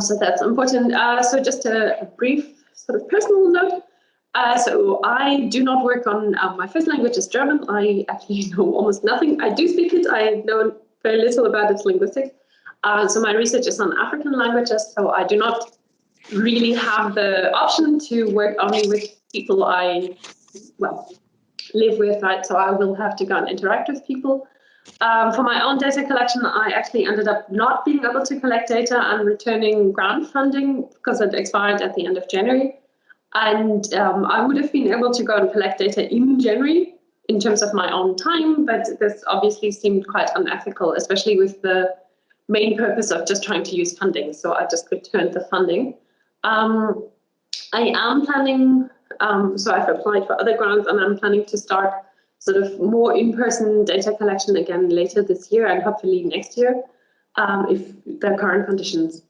So that's important. So just a brief sort of personal note. So I do not work on, my first language is German. I actually know almost nothing. I do speak it. I know very little about its linguistics. So my research is on African languages. So I do not really have the option to work only with people I, live with, right? So I will have to go and interact with people. For my own data collection, I actually ended up not being able to collect data and returning grant funding because it expired at the end of January. And I would have been able to go and collect data in January in terms of my own time, but this obviously seemed quite unethical, especially with the main purpose of just trying to use funding. So I just returned the funding. I am planning, so I've applied for other grants, and I'm planning to start sort of more in-person data collection again later this year and hopefully next year, if the current conditions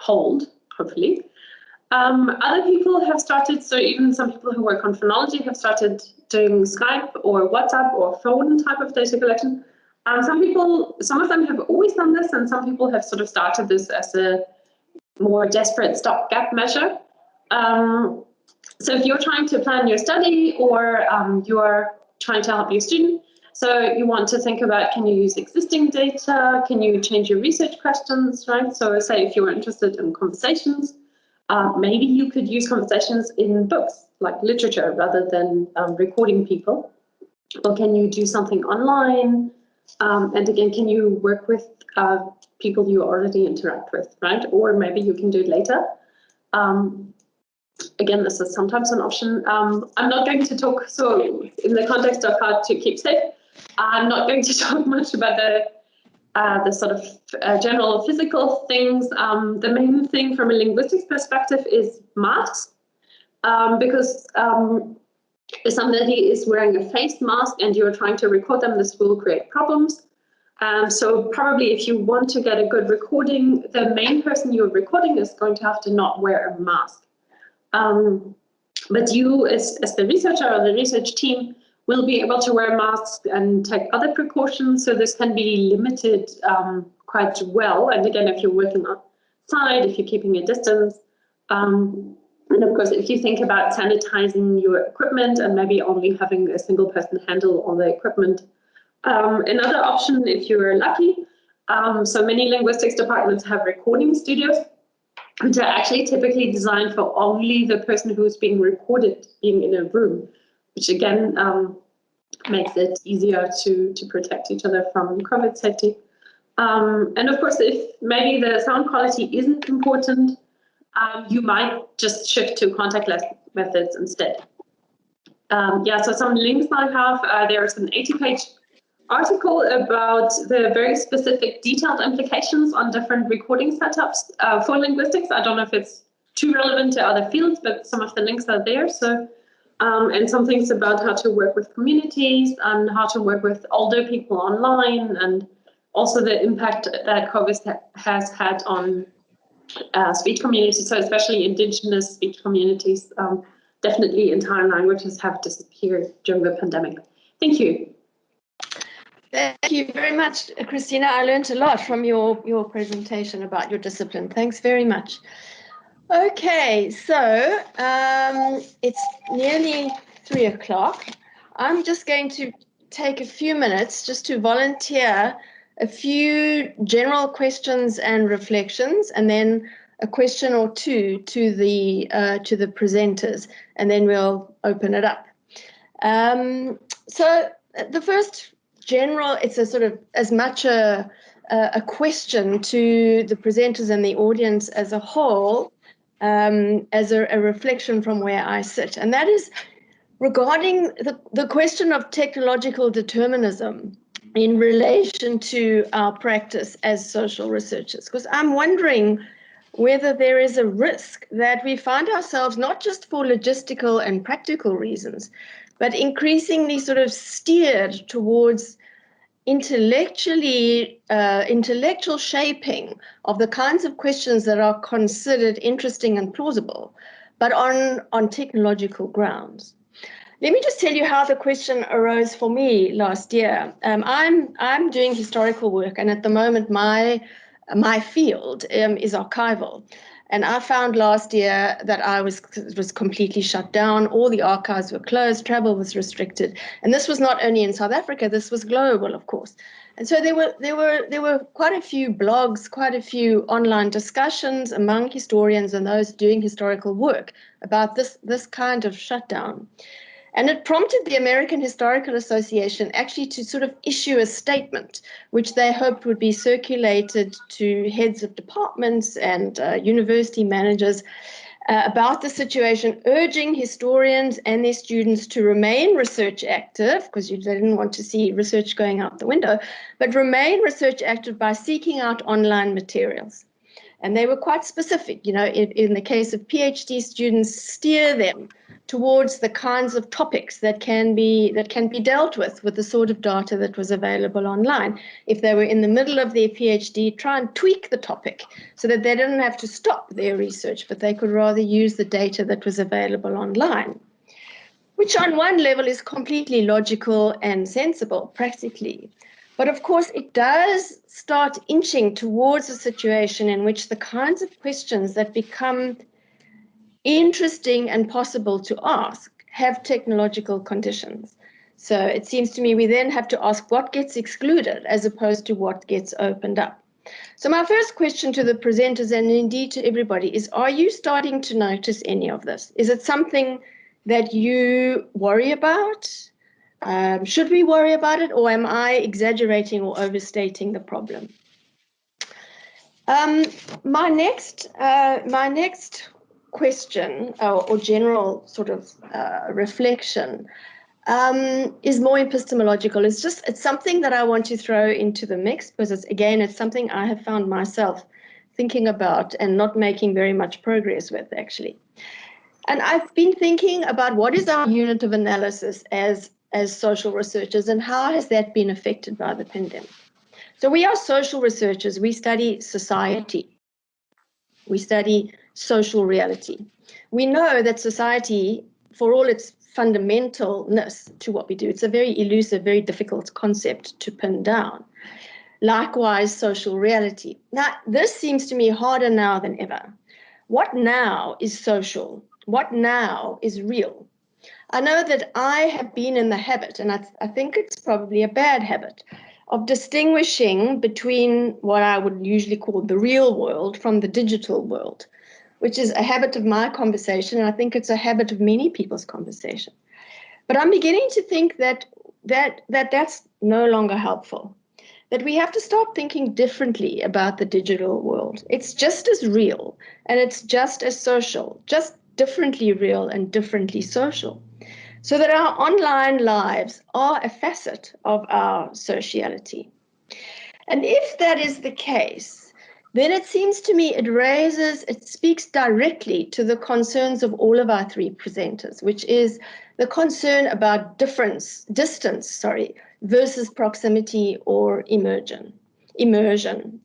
hold, hopefully. Other people have started, so even some people who work on phonology have started doing Skype or WhatsApp or phone type of data collection. Some of them have always done this, and some people have sort of started this as a more desperate stopgap measure. So if you're trying to plan your study or you're trying to help your student, so you want to think about, can you use existing data? Can you change your research questions, right? So say if you're interested in conversations, maybe you could use conversations in books, like literature, rather than recording people. Or can you do something online? And again, can you work with people you already interact with, right? Or maybe you can do it later. Again, this is sometimes an option. I'm not going to talk, so in the context of how to keep safe, I'm not going to talk much about the sort of general physical things. The main thing from a linguistics perspective is masks, because if somebody is wearing a face mask and you're trying to record them, this will create problems. So probably if you want to get a good recording, the main person you're recording is going to have to not wear a mask. But you, as the researcher or the research team, will be able to wear masks and take other precautions. So this can be limited quite well. And again, if you're working outside, if you're keeping a distance, and of course, if you think about sanitizing your equipment and maybe only having a single person handle all the equipment. Another option, if you're lucky, so many linguistics departments have recording studios, which are actually typically designed for only the person who's being recorded being in a room, which again makes it easier to protect each other from COVID safety. And of course, if maybe the sound quality isn't important, you might just shift to contactless methods instead. So some links I have, there's an 80-page article about the very specific detailed implications on different recording setups for linguistics. I don't know if it's too relevant to other fields, but some of the links are there. So, and some things about how to work with communities and how to work with older people online, and also the impact that COVID has had on speech communities, so especially indigenous speech communities. Definitely entire languages have disappeared during the pandemic. Thank you. Thank you very much, Christina. I learned a lot from your presentation about your discipline. Thanks very much. Okay, so it's nearly 3 o'clock. I'm just going to take a few minutes just to volunteer a few general questions and reflections, and then a question or two to the presenters, and then we'll open it up. So the first general, it's a sort of as much a question to the presenters and the audience as a whole, as a reflection from where I sit, and that is regarding the question of technological determinism. in relation to our practice as social researchers, because I'm wondering whether there is a risk that we find ourselves, not just for logistical and practical reasons, but increasingly sort of steered towards intellectual shaping of the kinds of questions that are considered interesting and plausible, but on technological grounds. Let me just tell you how the question arose for me last year. I'm doing historical work, and at the moment my field is archival. And I found last year that it was completely shut down. All the archives were closed, travel was restricted. And this was not only in South Africa, this was global, of course. And so there were quite a few blogs, quite a few online discussions among historians and those doing historical work about this kind of shutdown. And it prompted the American Historical Association actually to sort of issue a statement, which they hoped would be circulated to heads of departments and university managers about the situation, urging historians and their students to remain research active, because they didn't want to see research going out the window, but remain research active by seeking out online materials. And they were quite specific, in the case of PhD students, steer them towards the kinds of topics that can be dealt with the sort of data that was available online. If they were in the middle of their PhD, try and tweak the topic so that they didn't have to stop their research, but they could rather use the data that was available online, which on one level is completely logical and sensible practically. But of course, it does start inching towards a situation in which the kinds of questions that become interesting and possible to ask have technological conditions. So it seems to me we then have to ask what gets excluded as opposed to what gets opened up. So my first question to the presenters and indeed to everybody is, are you starting to notice any of this? Is it something that you worry about? Should we worry about it, or am I exaggerating or overstating the problem? My next question or general sort of reflection is more epistemological. It's something that I want to throw into the mix because it's something I have found myself thinking about and not making very much progress with, actually. And I've been thinking about what is our unit of analysis as social researchers and how has that been affected by the pandemic. So we are social researchers. We study society. We study social reality. We know that society, for all its fundamentalness to what we do, it's a very elusive, very difficult concept to pin down. Likewise, social reality. Now, this seems to me harder now than ever. What now is social? What now is real? I know that I have been in the habit, and I think it's probably a bad habit, of distinguishing between what I would usually call the real world from the digital world, which is a habit of my conversation, and I think it's a habit of many people's conversation. But I'm beginning to think that's no longer helpful, that we have to start thinking differently about the digital world. It's just as real, and it's just as social, just differently real and differently social, so that our online lives are a facet of our sociality. And if that is the case, then it seems to me it speaks directly to the concerns of all of our three presenters, which is the concern about distance, versus proximity or immersion,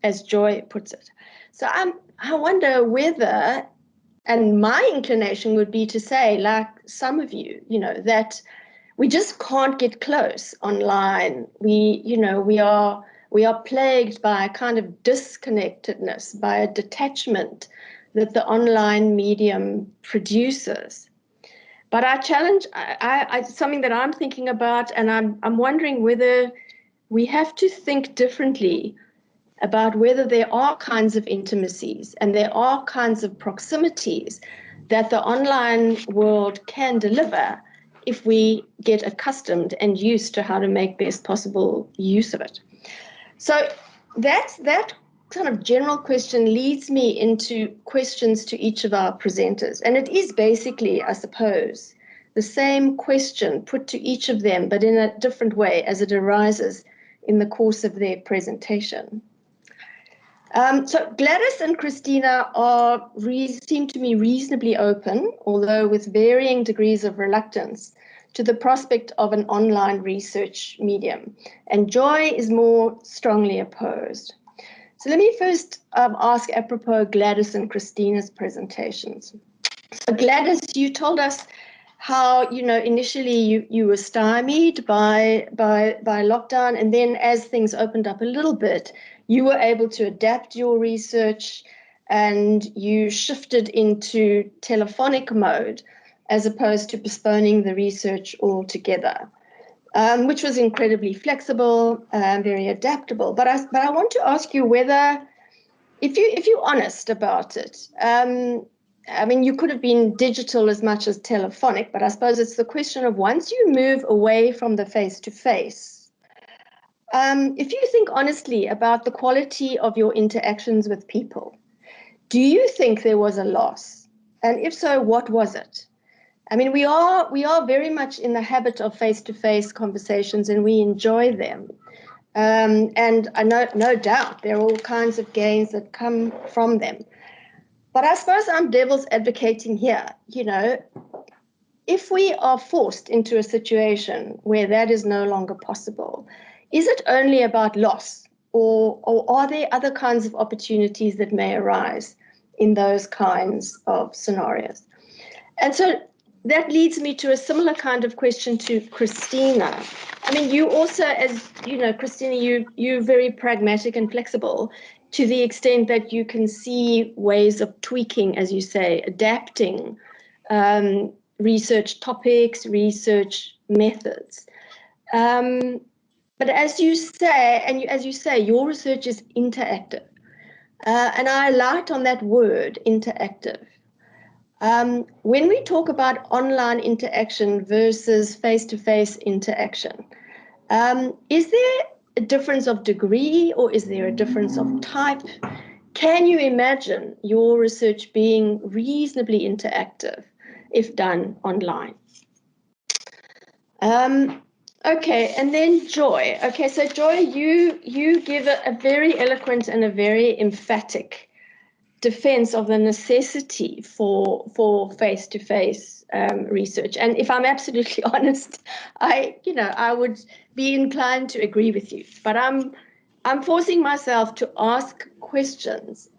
as Joy puts it. So I wonder whether, and my inclination would be to say, like some of you, that we just can't get close online. We are plagued by a kind of disconnectedness, by a detachment that the online medium produces. But I challenge, something that I'm thinking about, and I'm wondering whether we have to think differently about whether there are kinds of intimacies and there are kinds of proximities that the online world can deliver if we get accustomed and used to how to make best possible use of it. So that kind of general question leads me into questions to each of our presenters. And it is basically, I suppose, the same question put to each of them, but in a different way as it arises in the course of their presentation. So Gladys and Christina seem to me reasonably open, although with varying degrees of reluctance, to the prospect of an online research medium. And Joy is more strongly opposed. So let me first ask apropos Gladys and Christina's presentations. So Gladys, you told us how, initially you were stymied by lockdown, and then as things opened up a little bit, you were able to adapt your research and you shifted into telephonic mode as opposed to postponing the research altogether, which was incredibly flexible and very adaptable. But I want to ask you whether, if you're honest about it, I mean, you could have been digital as much as telephonic, but I suppose it's the question of once you move away from the face-to-face, if you think honestly about the quality of your interactions with people, do you think there was a loss? And if so, what was it? I mean, we are very much in the habit of face-to-face conversations, and we enjoy them. And I know, no doubt, there are all kinds of gains that come from them. But I suppose I'm devil's advocating here. If we are forced into a situation where that is no longer possible, is it only about loss, or are there other kinds of opportunities that may arise in those kinds of scenarios? And so that leads me to a similar kind of question to Christina. I mean, you also, as you know, Christina, you're very pragmatic and flexible to the extent that you can see ways of tweaking, as you say, adapting research topics, research methods. But as you say, your research is interactive. And I light on that word, interactive. When we talk about online interaction versus face-to-face interaction, is there a difference of degree, or is there a difference of type? Can you imagine your research being reasonably interactive if done online? Okay, and then Joy. Okay, so Joy, you give a very eloquent and a very emphatic defense of the necessity for face-to-face research. And if I'm absolutely honest, I would be inclined to agree with you. But I'm forcing myself to ask questions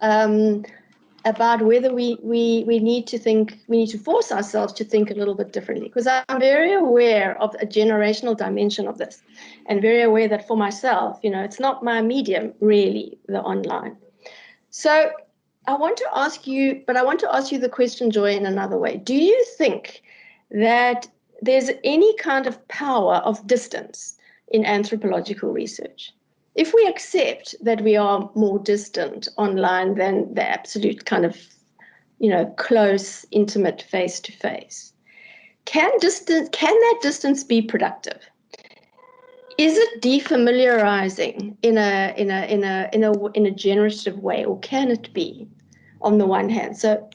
about whether we need to force ourselves to think a little bit differently, because I'm very aware of a generational dimension of this, and very aware that for myself, it's not my medium really, the online. So I want to ask you the question, Joy, in another way. Do you think that there's any kind of power of distance in anthropological research? If we accept that we are more distant online than the absolute kind of, close, intimate face-to-face, can that distance be productive? Is it defamiliarizing in a generative way, or can it be, on the one hand? So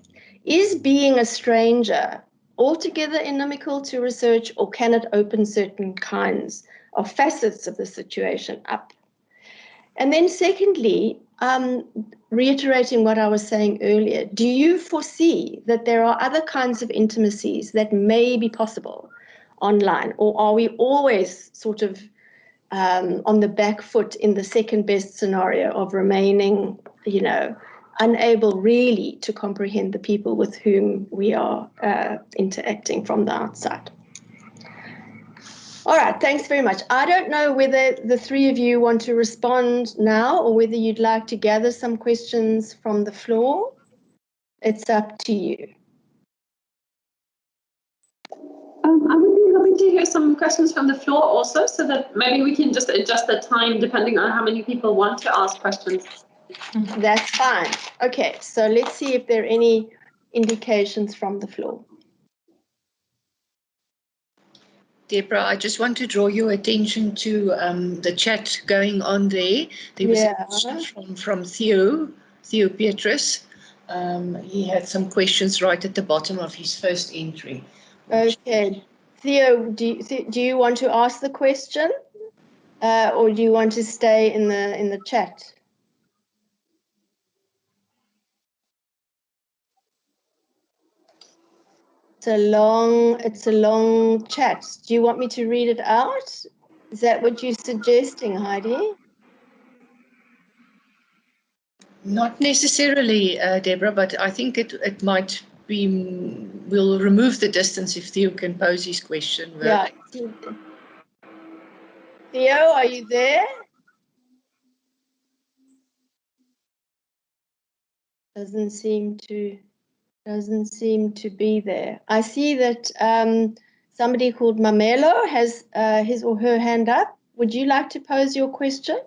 is being a stranger altogether inimical to research, or can it open certain kinds of facets of the situation up? And then secondly, reiterating what I was saying earlier, do you foresee that there are other kinds of intimacies that may be possible online, or are we always sort of on the back foot in the second best scenario of remaining, unable really to comprehend the people with whom we are interacting from the outside? All right, thanks very much. I don't know whether the three of you want to respond now, or whether you'd like to gather some questions from the floor. It's up to you. I would be happy to hear some questions from the floor also, so that maybe we can just adjust the time depending on how many people want to ask questions. That's fine. Okay, so let's see if there are any indications from the floor. Deborah, I just want to draw your attention to the chat going on there. There was a question from Theo Petrus. He had some questions right at the bottom of his first entry. Okay, Theo, do you want to ask the question? or do you want to stay in the chat? It's a long chat. Do you want me to read it out? Is that what you're suggesting, Heidi? Not necessarily, Deborah, but I think it might be, we'll remove the distance if Theo can pose his question. Yeah. Theo, are you there? Doesn't seem to be there. I see that somebody called Mamelo has his or her hand up. Would you like to pose your question?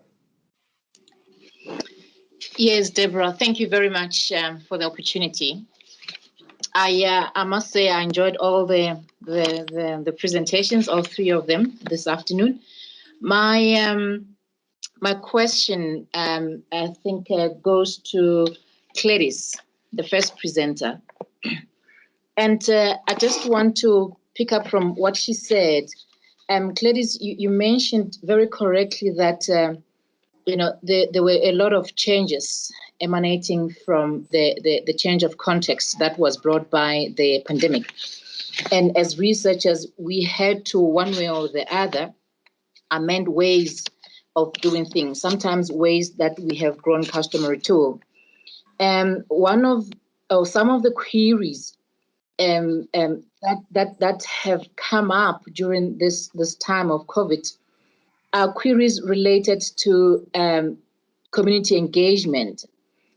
Yes, Deborah, thank you very much for the opportunity. I must say I enjoyed all the presentations, all three of them this afternoon. My question, I think, goes to Clarice, the first presenter. And I just want to pick up from what she said. Clarice, you mentioned very correctly that there were a lot of changes emanating from the change of context that was brought by the pandemic. And as researchers, we had to, one way or the other, amend ways of doing things, sometimes ways that we have grown customary to. Some of the queries that have come up during this time of COVID are queries related to community engagement,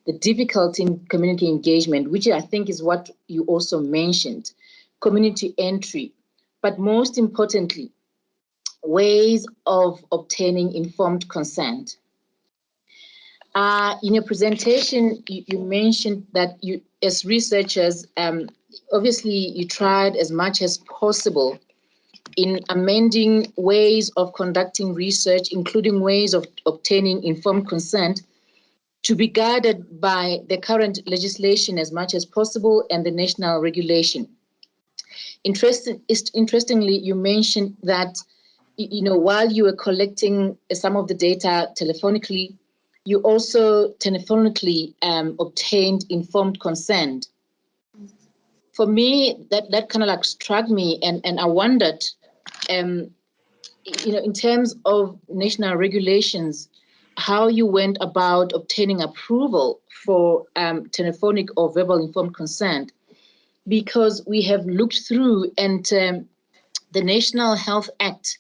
the difficulty in community engagement, which I think is what you also mentioned, community entry, but most importantly, ways of obtaining informed consent. In your presentation, you mentioned that you, as researchers, obviously you tried as much as possible in amending ways of conducting research, including ways of obtaining informed consent, to be guided by the current legislation as much as possible and the national regulation. Interestingly, you mentioned that while you were collecting some of the data telephonically, you also telephonically obtained informed consent. For me, that kind of like struck me, and I wondered, in terms of national regulations, how you went about obtaining approval for telephonic or verbal informed consent, because we have looked through and the National Health Act,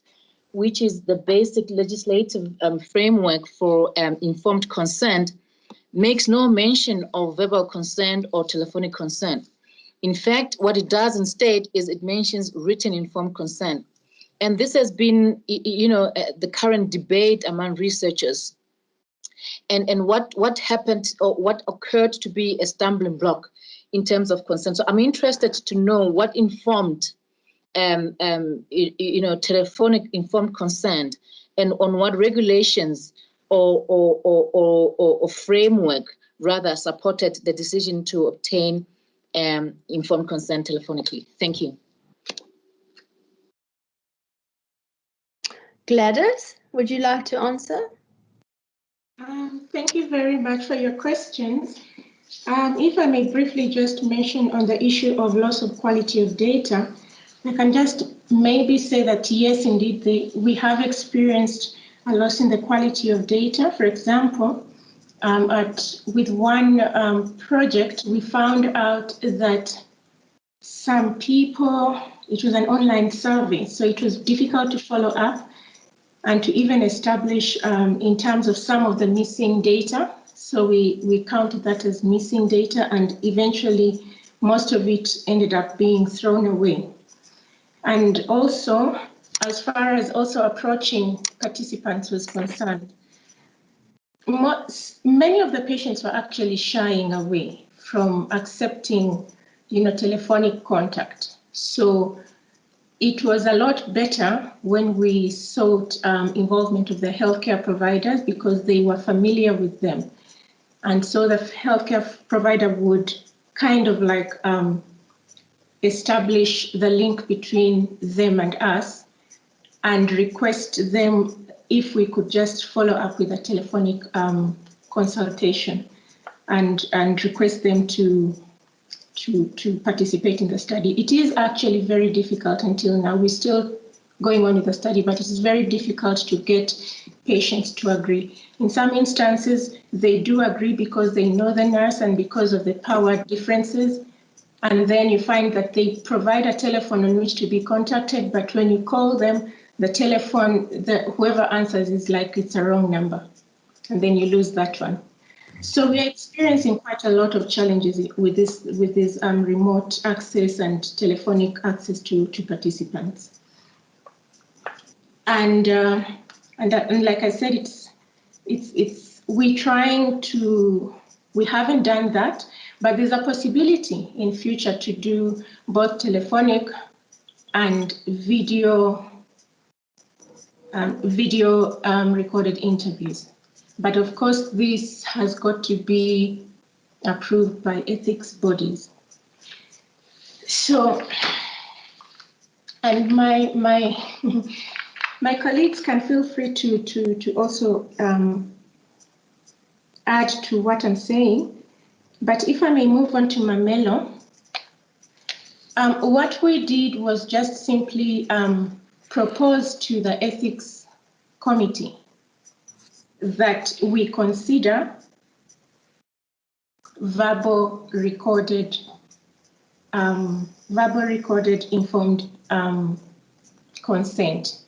which is the basic legislative framework for informed consent, makes no mention of verbal consent or telephonic consent. In fact, what it does instead is it mentions written informed consent. And this has been, the current debate among researchers. And what happened, or what occurred to be a stumbling block in terms of consent. So I'm interested to know what informed telephonic informed consent, and on what regulations or framework rather supported the decision to obtain informed consent telephonically. Thank you. Gladys, would you like to answer? Thank you very much for your questions. If I may briefly just mention on the issue of loss of quality of data, I can just maybe say that yes, indeed, we have experienced a loss in the quality of data. For example, with one project, we found out that some people, it was an online survey, so it was difficult to follow up and to even establish in terms of some of the missing data. So we counted that as missing data, and eventually most of it ended up being thrown away. And also, as far as also approaching participants was concerned, many of the patients were actually shying away from accepting, telephonic contact. So it was a lot better when we sought involvement of the healthcare providers, because they were familiar with them. And so the healthcare provider would kind of like establish the link between them and us and request them, if we could just follow up with a telephonic consultation and request them to participate in the study. It is actually very difficult until now. We're still going on with the study, but it is very difficult to get patients to agree. In some instances, they do agree because they know the nurse and because of the power differences. And then you find that they provide a telephone on which to be contacted, but when you call them, the telephone, whoever answers is like it's a wrong number, and then you lose that one. So we are experiencing quite a lot of challenges with this remote access and telephonic access to participants. And like I said, we haven't done that, but there's a possibility in future to do both telephonic and video recorded interviews. But of course, this has got to be approved by ethics bodies. So, and my colleagues can feel free to also add to what I'm saying. But if I may move on to Mamelo, what we did was just simply propose to the ethics committee that we consider verbal recorded informed consent,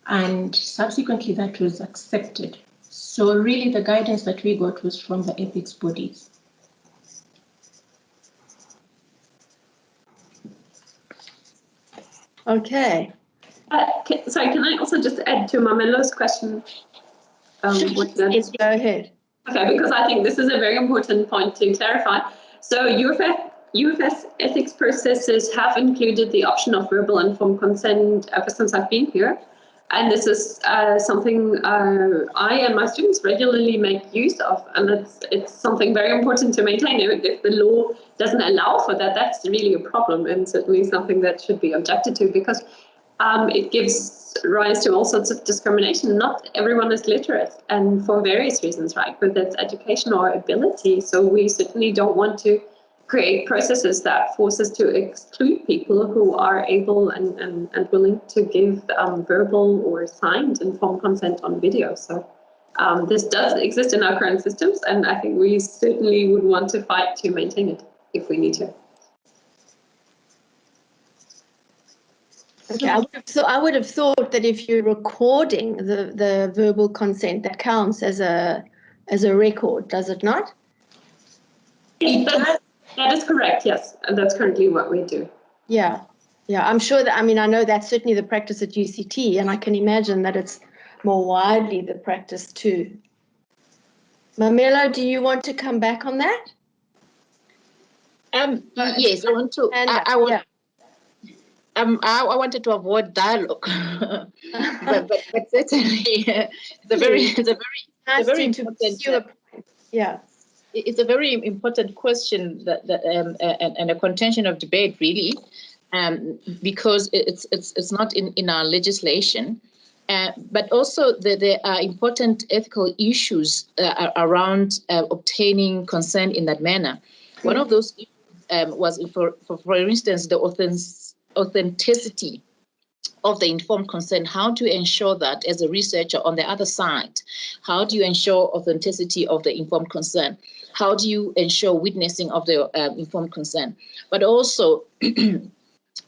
and subsequently that was accepted. So really the guidance that we got was from the ethics bodies. Okay. Sorry, can I also just add to Mamelo's question? Yes, go ahead. Okay, because I think this is a very important point to clarify. So UFS ethics processes have included the option of verbal informed consent ever since I've been here. And this is something I and my students regularly make use of, and it's something very important to maintain. If the law doesn't allow for that, that's really a problem, and certainly something that should be objected to, because it gives rise to all sorts of discrimination. Not everyone is literate, and for various reasons, right? Whether it's education or ability. So we certainly don't want to create processes that force us to exclude people who are able and willing to give verbal or signed informed consent on video. So this does exist in our current systems, and I think we certainly would want to fight to maintain it if we need to. Okay, I would have thought that if you're recording the verbal consent, that counts as a record, does it not? That is correct, yes. And that's currently what we do. Yeah, I'm sure that, I know that's certainly the practice at UCT, and I can imagine that it's more widely the practice too. Mamelo, do you want to come back on that? Yes, I want to. I wanted to avoid dialogue, but certainly it's a very important. Yeah. It's a very important question and a contention of debate, really, because it's not in our legislation, but also there are important ethical issues around obtaining consent in that manner. One of those was, for instance, the authenticity of the informed consent. How to ensure that, as a researcher on the other side, how do you ensure authenticity of the informed consent? How do you ensure witnessing of the informed consent? But also,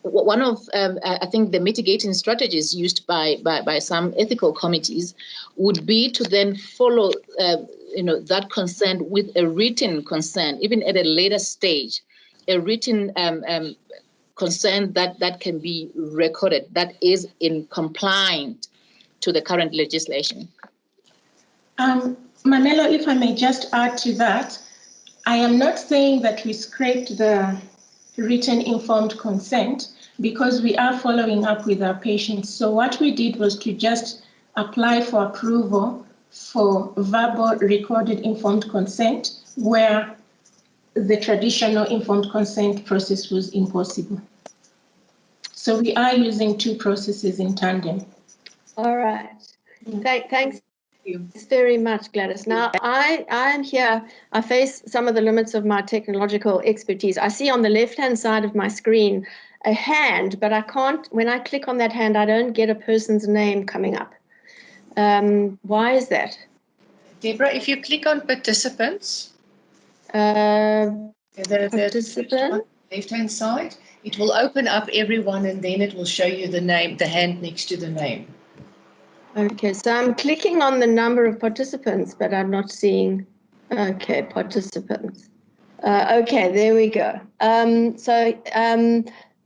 one of, I think, the mitigating strategies used by some ethical committees would be to then follow that consent with a written consent, even at a later stage, a written consent that can be recorded, that is in compliant to the current legislation. Mamelo, if I may just add to that, I am not saying that we scraped the written informed consent, because we are following up with our patients. So what we did was to just apply for approval for verbal recorded informed consent, where the traditional informed consent process was impossible. So we are using two processes in tandem. All right. Thanks very much, Gladys. Now, I'm here. I face some of the limits of my technological expertise. I see on the left-hand side of my screen a hand, but I can't, when I click on that hand, I don't get a person's name coming up. Why is that? Deborah, if you click on participants, Participant. left-hand side, it will open up everyone and then it will show you the name, the hand next to the name. Okay, so I'm clicking on the number of participants, but I'm not seeing, okay, participants. Okay, there we go.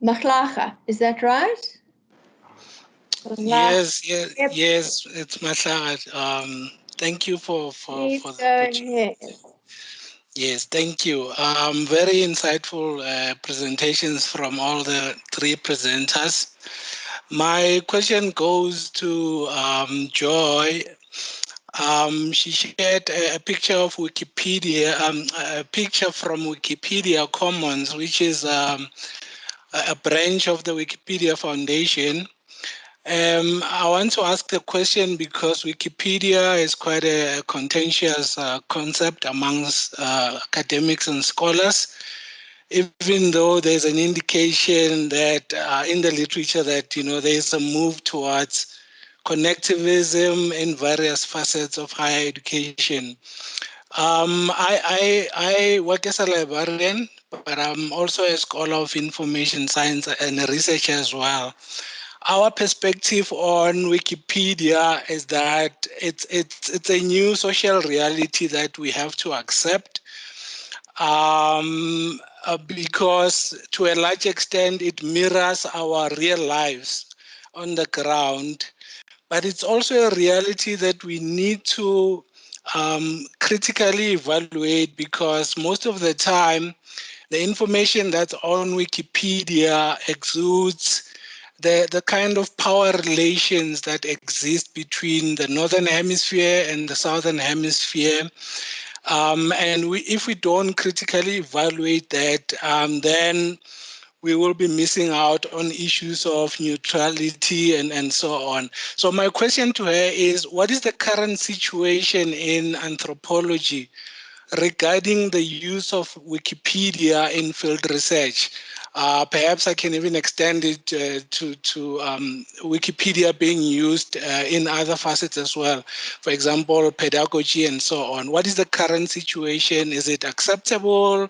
Machlacha, is that right? Yes, it's Machlacha. Thank you for Please the go opportunity. ahead. Yes, thank you. Very insightful presentations from all the three presenters. My question goes to Joy. She shared a picture of Wikipedia, a picture from Wikipedia Commons, which is a branch of the Wikipedia Foundation. I want to ask the question because Wikipedia is quite a contentious concept amongst academics and scholars, even though there's an indication that in the literature that, there is a move towards connectivism in various facets of higher education. I work as a librarian, but I'm also a scholar of information science and a researcher as well. Our perspective on Wikipedia is that it's a new social reality that we have to accept, because to a large extent it mirrors our real lives on the ground. But it's also a reality that we need to critically evaluate, because most of the time the information that's on Wikipedia exudes the kind of power relations that exist between the Northern Hemisphere and the Southern Hemisphere. If we don't critically evaluate that, then we will be missing out on issues of neutrality and so on. So my question to her is, what is the current situation in anthropology regarding the use of Wikipedia in field research? Perhaps I can even extend it to Wikipedia being used in other facets as well. For example, pedagogy and so on. What is the current situation? Is it acceptable?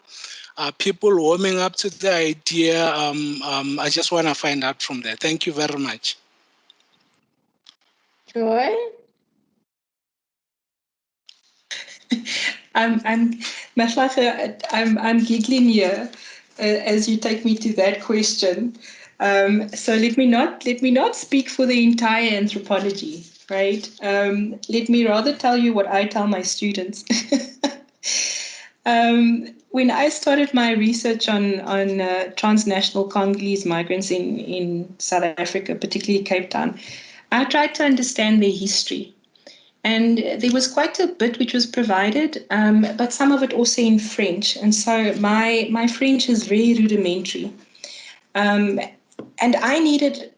Are people warming up to the idea? I just want to find out from there. Thank you very much. Joy? I'm giggling here as you take me to that question. So let me not speak for the entire anthropology, right? Let me rather tell you what I tell my students. When I started my research on transnational Congolese migrants in South Africa, particularly Cape Town, I tried to understand their history. And there was quite a bit which was provided, but some of it also in French. And so my French is very rudimentary. And I needed,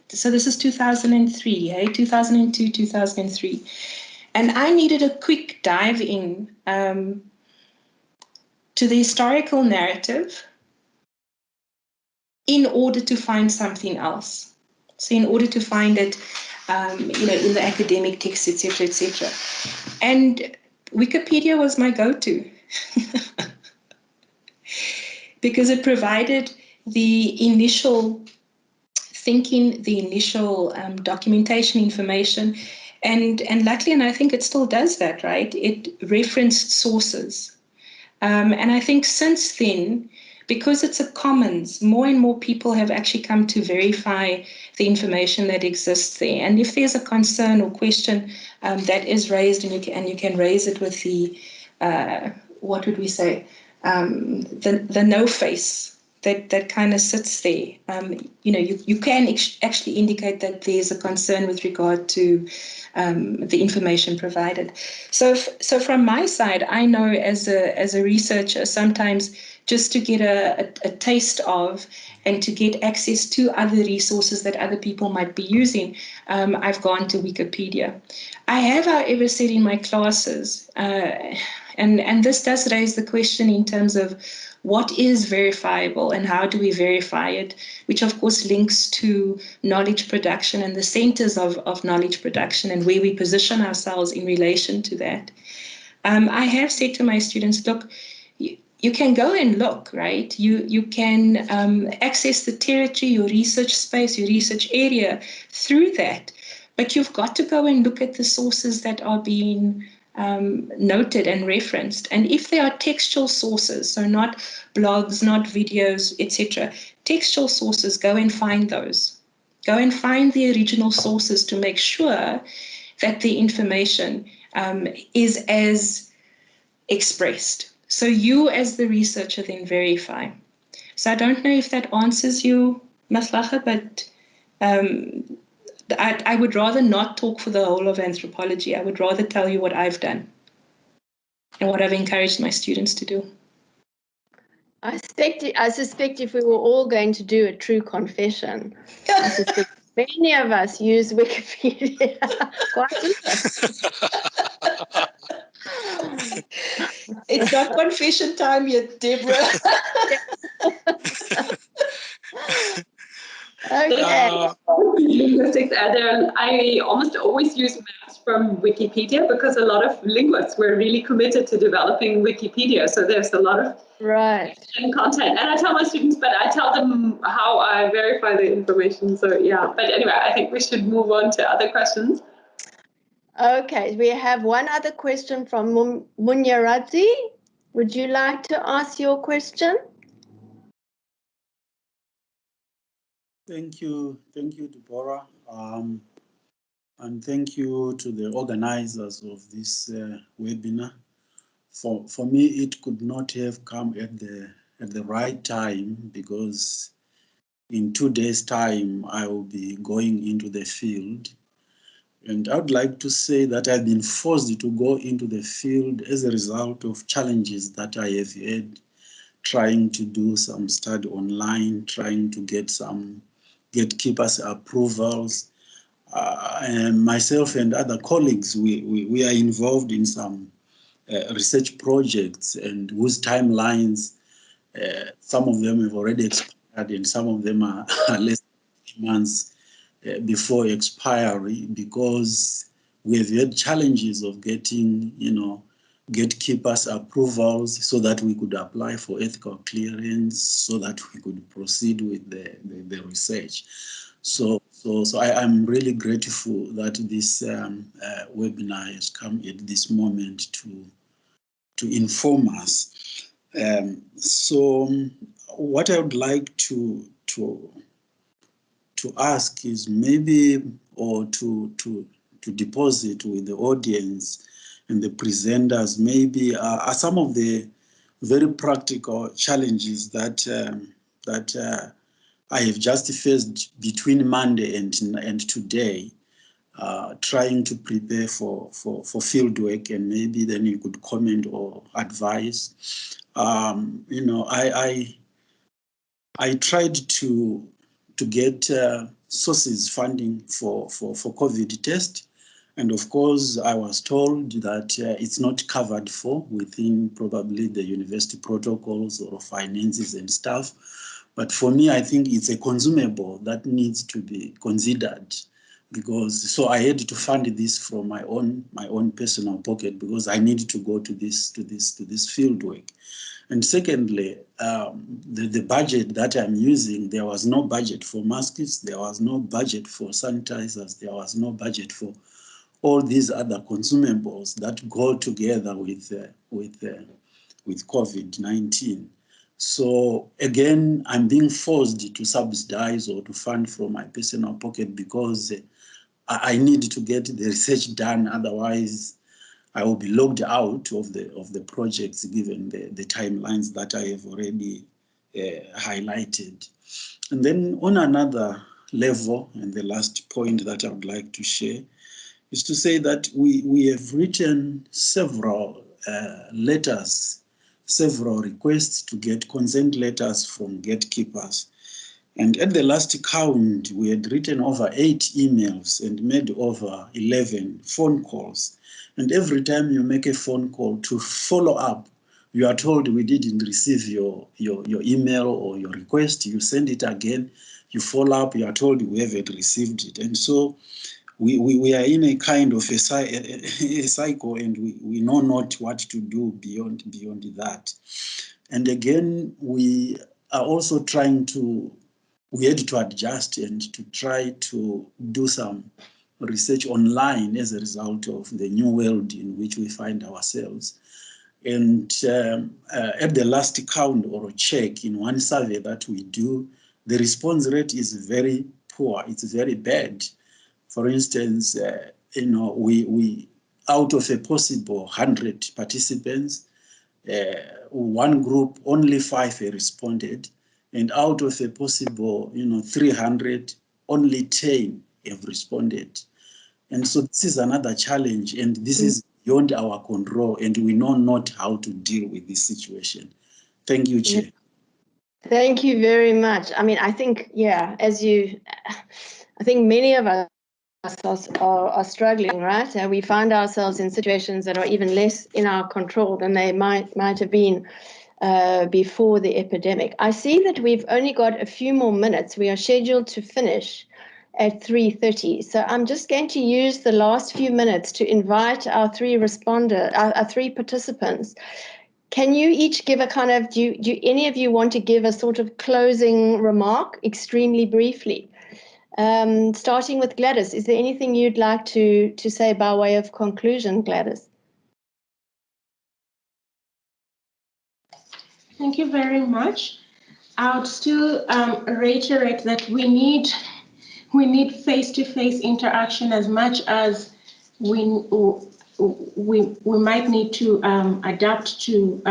so this is 2003, 2002, 2003. And I needed a quick dive in to the historical narrative in order to find something else. So in order to find it, in the academic texts, etc., etc. And Wikipedia was my go-to because it provided the initial thinking, the initial documentation information, and luckily, and I think it still does that, right? It referenced sources. And I think since then, because it's a commons, more and more people have actually come to verify the information that exists there. And if there's a concern or question that is raised, and you can raise it with the, what would we say, the no face that kind of sits there. You can actually indicate that there's a concern with regard to the information provided. So from my side, I know as a researcher, sometimes just to get a taste of and to get access to other resources that other people might be using, I've gone to Wikipedia. I have, however, said in my classes, and this does raise the question in terms of what is verifiable and how do we verify it, which of course links to knowledge production and the centers of knowledge production and where we position ourselves in relation to that. I have said to my students, look, you can go and look, right? You can access the territory, your research space, your research area through that, but you've got to go and look at the sources that are being noted and referenced. And if they are textual sources, so not blogs, not videos, etc., textual sources, go and find those. Go and find the original sources to make sure that the information is as expressed. So you as the researcher then verify. So I don't know if that answers you, Maslacha, but I would rather not talk for the whole of anthropology. I would rather tell you what I've done and what I've encouraged my students to do. I suspect if we were all going to do a true confession, I suspect many of us use Wikipedia quite a lot. It's not confession time yet, Deborah. Okay. Linguistics, I almost always use maps from Wikipedia because a lot of linguists were really committed to developing Wikipedia. So there's a lot of content. And I tell my students, but I tell them how I verify the information. So yeah, but anyway, I think we should move on to other questions. Okay, we have one other question from Munyarazi. Would you like to ask your question? Thank you, Deborah, and thank you to the organizers of this webinar. For me, it could not have come at the right time because in 2 days' time I will be going into the field. And I would like to say that I've been forced to go into the field as a result of challenges that I have had, trying to do some study online, trying to get some gatekeepers approvals. And myself and other colleagues, we are involved in some research projects and whose timelines, some of them have already expired and some of them are less than 3 months before expiry, because we have had challenges of getting, gatekeepers approvals so that we could apply for ethical clearance, so that we could proceed with the research. So I'm really grateful that this webinar has come at this moment to inform us. So what I would like to ask is maybe, or to deposit with the audience and the presenters, maybe are some of the very practical challenges that I have just faced between Monday and today, trying to prepare for fieldwork, and maybe then you could comment or advise. I tried to get sources funding for COVID test. And of course, I was told that it's not covered for within probably the university protocols or finances and stuff. But for me, I think it's a consumable that needs to be considered, because so I had to fund this from my own personal pocket, because I need to go to this field work. And secondly, the budget that I'm using, there was no budget for masks, there was no budget for sanitizers, there was no budget for all these other consumables that go together with COVID-19. So again, I'm being forced to subsidize or to fund from my personal pocket, because I need to get the research done. Otherwise, I will be logged out of the projects, given the timelines that I have already highlighted. And then on another level, and the last point that I would like to share, is to say that we have written several letters several requests to get consent letters from gatekeepers. And at the last count, we had written over 8 emails and made over 11 phone calls. And every time you make a phone call to follow up, you are told we didn't receive your email or your request. You send it again, you follow up, you are told we haven't received it. And so we are in a kind of a cycle, and we know not what to do beyond that. And again, we are also we had to adjust and to try to do some research online as a result of the new world in which we find ourselves. And at the last count or check in one survey that we do, the response rate is very poor. It's very bad. For instance, we out of a possible 100 participants, one group, only 5 responded. And out of a possible 300, only 10 have responded. And so this is another challenge, and this is beyond our control, and we know not how to deal with this situation. Thank you, Chair. Thank you very much. I mean, I think, I think many of us are struggling, right? We find ourselves in situations that are even less in our control than they might have been before the epidemic. I see that we've only got a few more minutes. We are scheduled to finish at 3:30. So I'm just going to use the last few minutes to invite our 3 participants. Can you each give a kind of, do any of you want to give a sort of closing remark extremely briefly? Starting with Gladys, is there anything you'd like to say by way of conclusion, Gladys? Thank you very much. I would still reiterate that we need face-to-face interaction as much as we might need to adapt to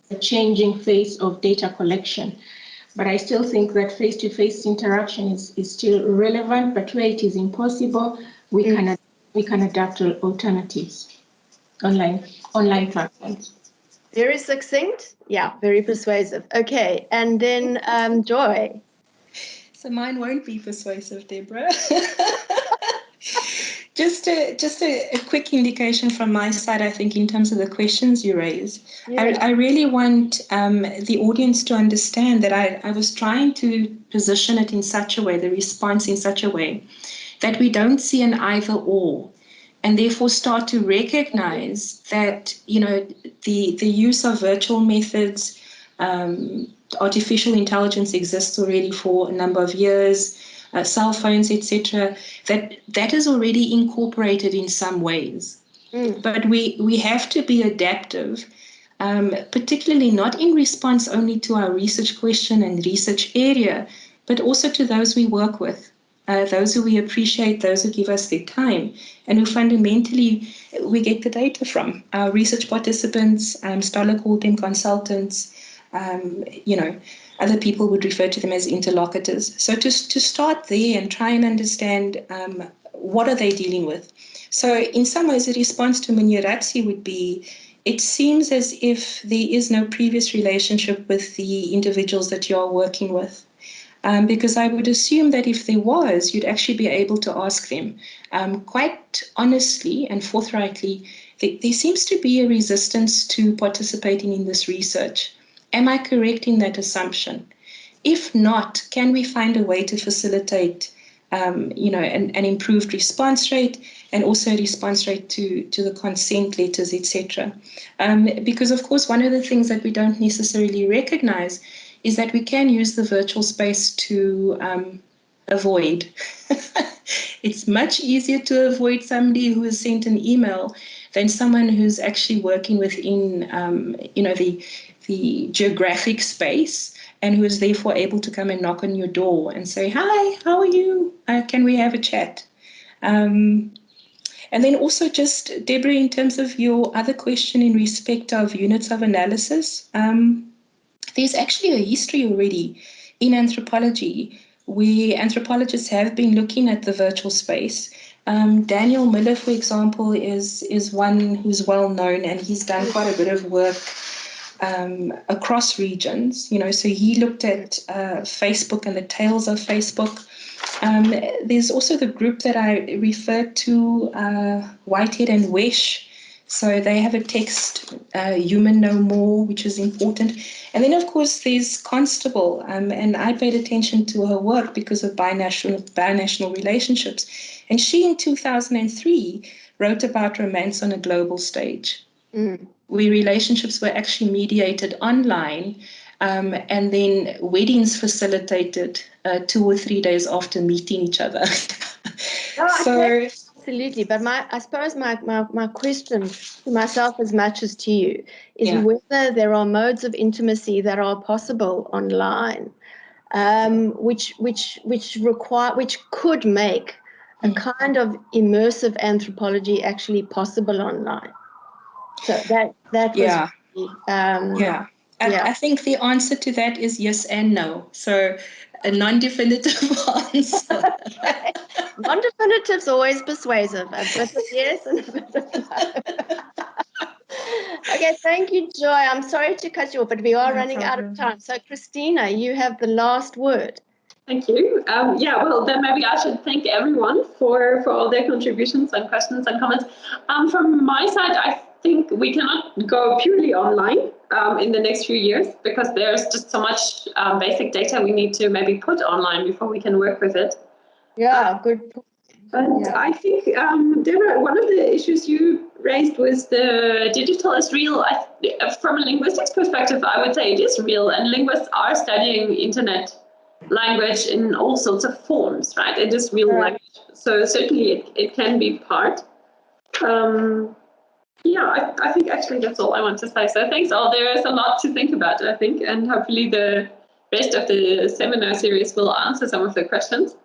the changing face of data collection. But I still think that face-to-face interaction is still relevant, but where it is impossible, we can adapt to alternatives, online platforms. Very succinct, yeah, very persuasive. Okay, and then Joy. So mine won't be persuasive, Deborah. Just a quick indication from my side, I think, in terms of the questions you raised. Yeah. I really want the audience to understand that I was trying to position it in such a way, the response in such a way, that we don't see an either or, and therefore start to recognize that, the use of virtual methods, artificial intelligence exists already for a number of years, cell phones, etc., that is already incorporated in some ways. But we have to be adaptive, particularly not in response only to our research question and research area, but also to those we work with, those who we appreciate, those who give us their time, and who fundamentally we get the data from. Our research participants, Stoller called them consultants, other people would refer to them as interlocutors. So to start there and try and understand what are they dealing with. So in some ways, a response to Munyaratsi would be, it seems as if there is no previous relationship with the individuals that you are working with. Because I would assume that if there was, you'd actually be able to ask them quite honestly and forthrightly, there seems to be a resistance to participating in this research. Am I correct in that assumption? If not, can we find a way to facilitate an improved response rate, and also a response rate to the consent letters, etc. Because, of course, one of the things that we don't necessarily recognize is that we can use the virtual space to avoid. It's much easier to avoid somebody who has sent an email than someone who's actually working within the geographic space, and who is therefore able to come and knock on your door and say, hi, how are you? Can we have a chat? And then also just, Deborah, in terms of your other question in respect of units of analysis, there's actually a history already in anthropology where anthropologists have been looking at the virtual space. Daniel Miller, for example, is one who's well known, and he's done quite a bit of work across regions. So he looked at Facebook and the tales of Facebook. There's also the group that I referred to, Whitehead and Wesh. So they have a text, Human No More, which is important. And then, of course, there's Constable. And I paid attention to her work because of binational relationships. And she, in 2003, wrote about romance on a global stage, where relationships were actually mediated online, and then weddings facilitated 2 or 3 days after meeting each other. So absolutely, but I suppose my question to myself as much as to you is whether there are modes of intimacy that are possible online, which could make a kind of immersive anthropology actually possible online. So that was I think the answer to that is yes and no. So a non-definitive answer. Okay. Non-definitive is always persuasive. A bit of yes and a bit of no. Okay, thank you, Joy. I'm sorry to cut you off, but we are running out of time. So, Christina, you have the last word. Thank you. Well, then maybe I should thank everyone for all their contributions and questions and comments. From my side, I think we cannot go purely online in the next few years because there's just so much basic data we need to maybe put online before we can work with it. Yeah, good. But I think, Deborah, one of the issues you raised was the digital is real. From a linguistics perspective, I would say it is real, and linguists are studying internet language in all sorts of forms, right? It is real language. So certainly it can be part. I think actually that's all I want to say. So thanks all. There is a lot to think about, I think, and hopefully the rest of the seminar series will answer some of the questions.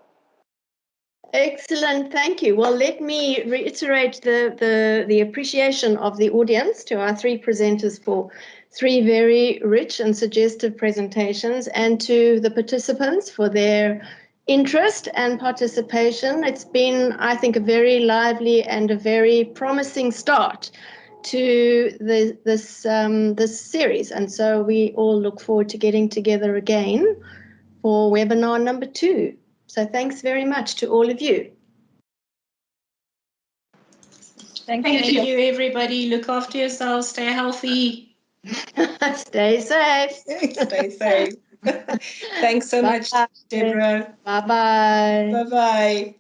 Excellent, thank you. Well, let me reiterate the appreciation of the audience to our three presenters for 3 very rich and suggestive presentations, and to the participants for their interest and participation. It's been, I think, a very lively and a very promising start to this series, and so we all look forward to getting together again for webinar number 2. So thanks very much to all of you. Thank you, everybody. Look after yourselves. Stay healthy. Stay safe. Stay safe. Thanks so much, Deborah. Bye-bye. Bye-bye.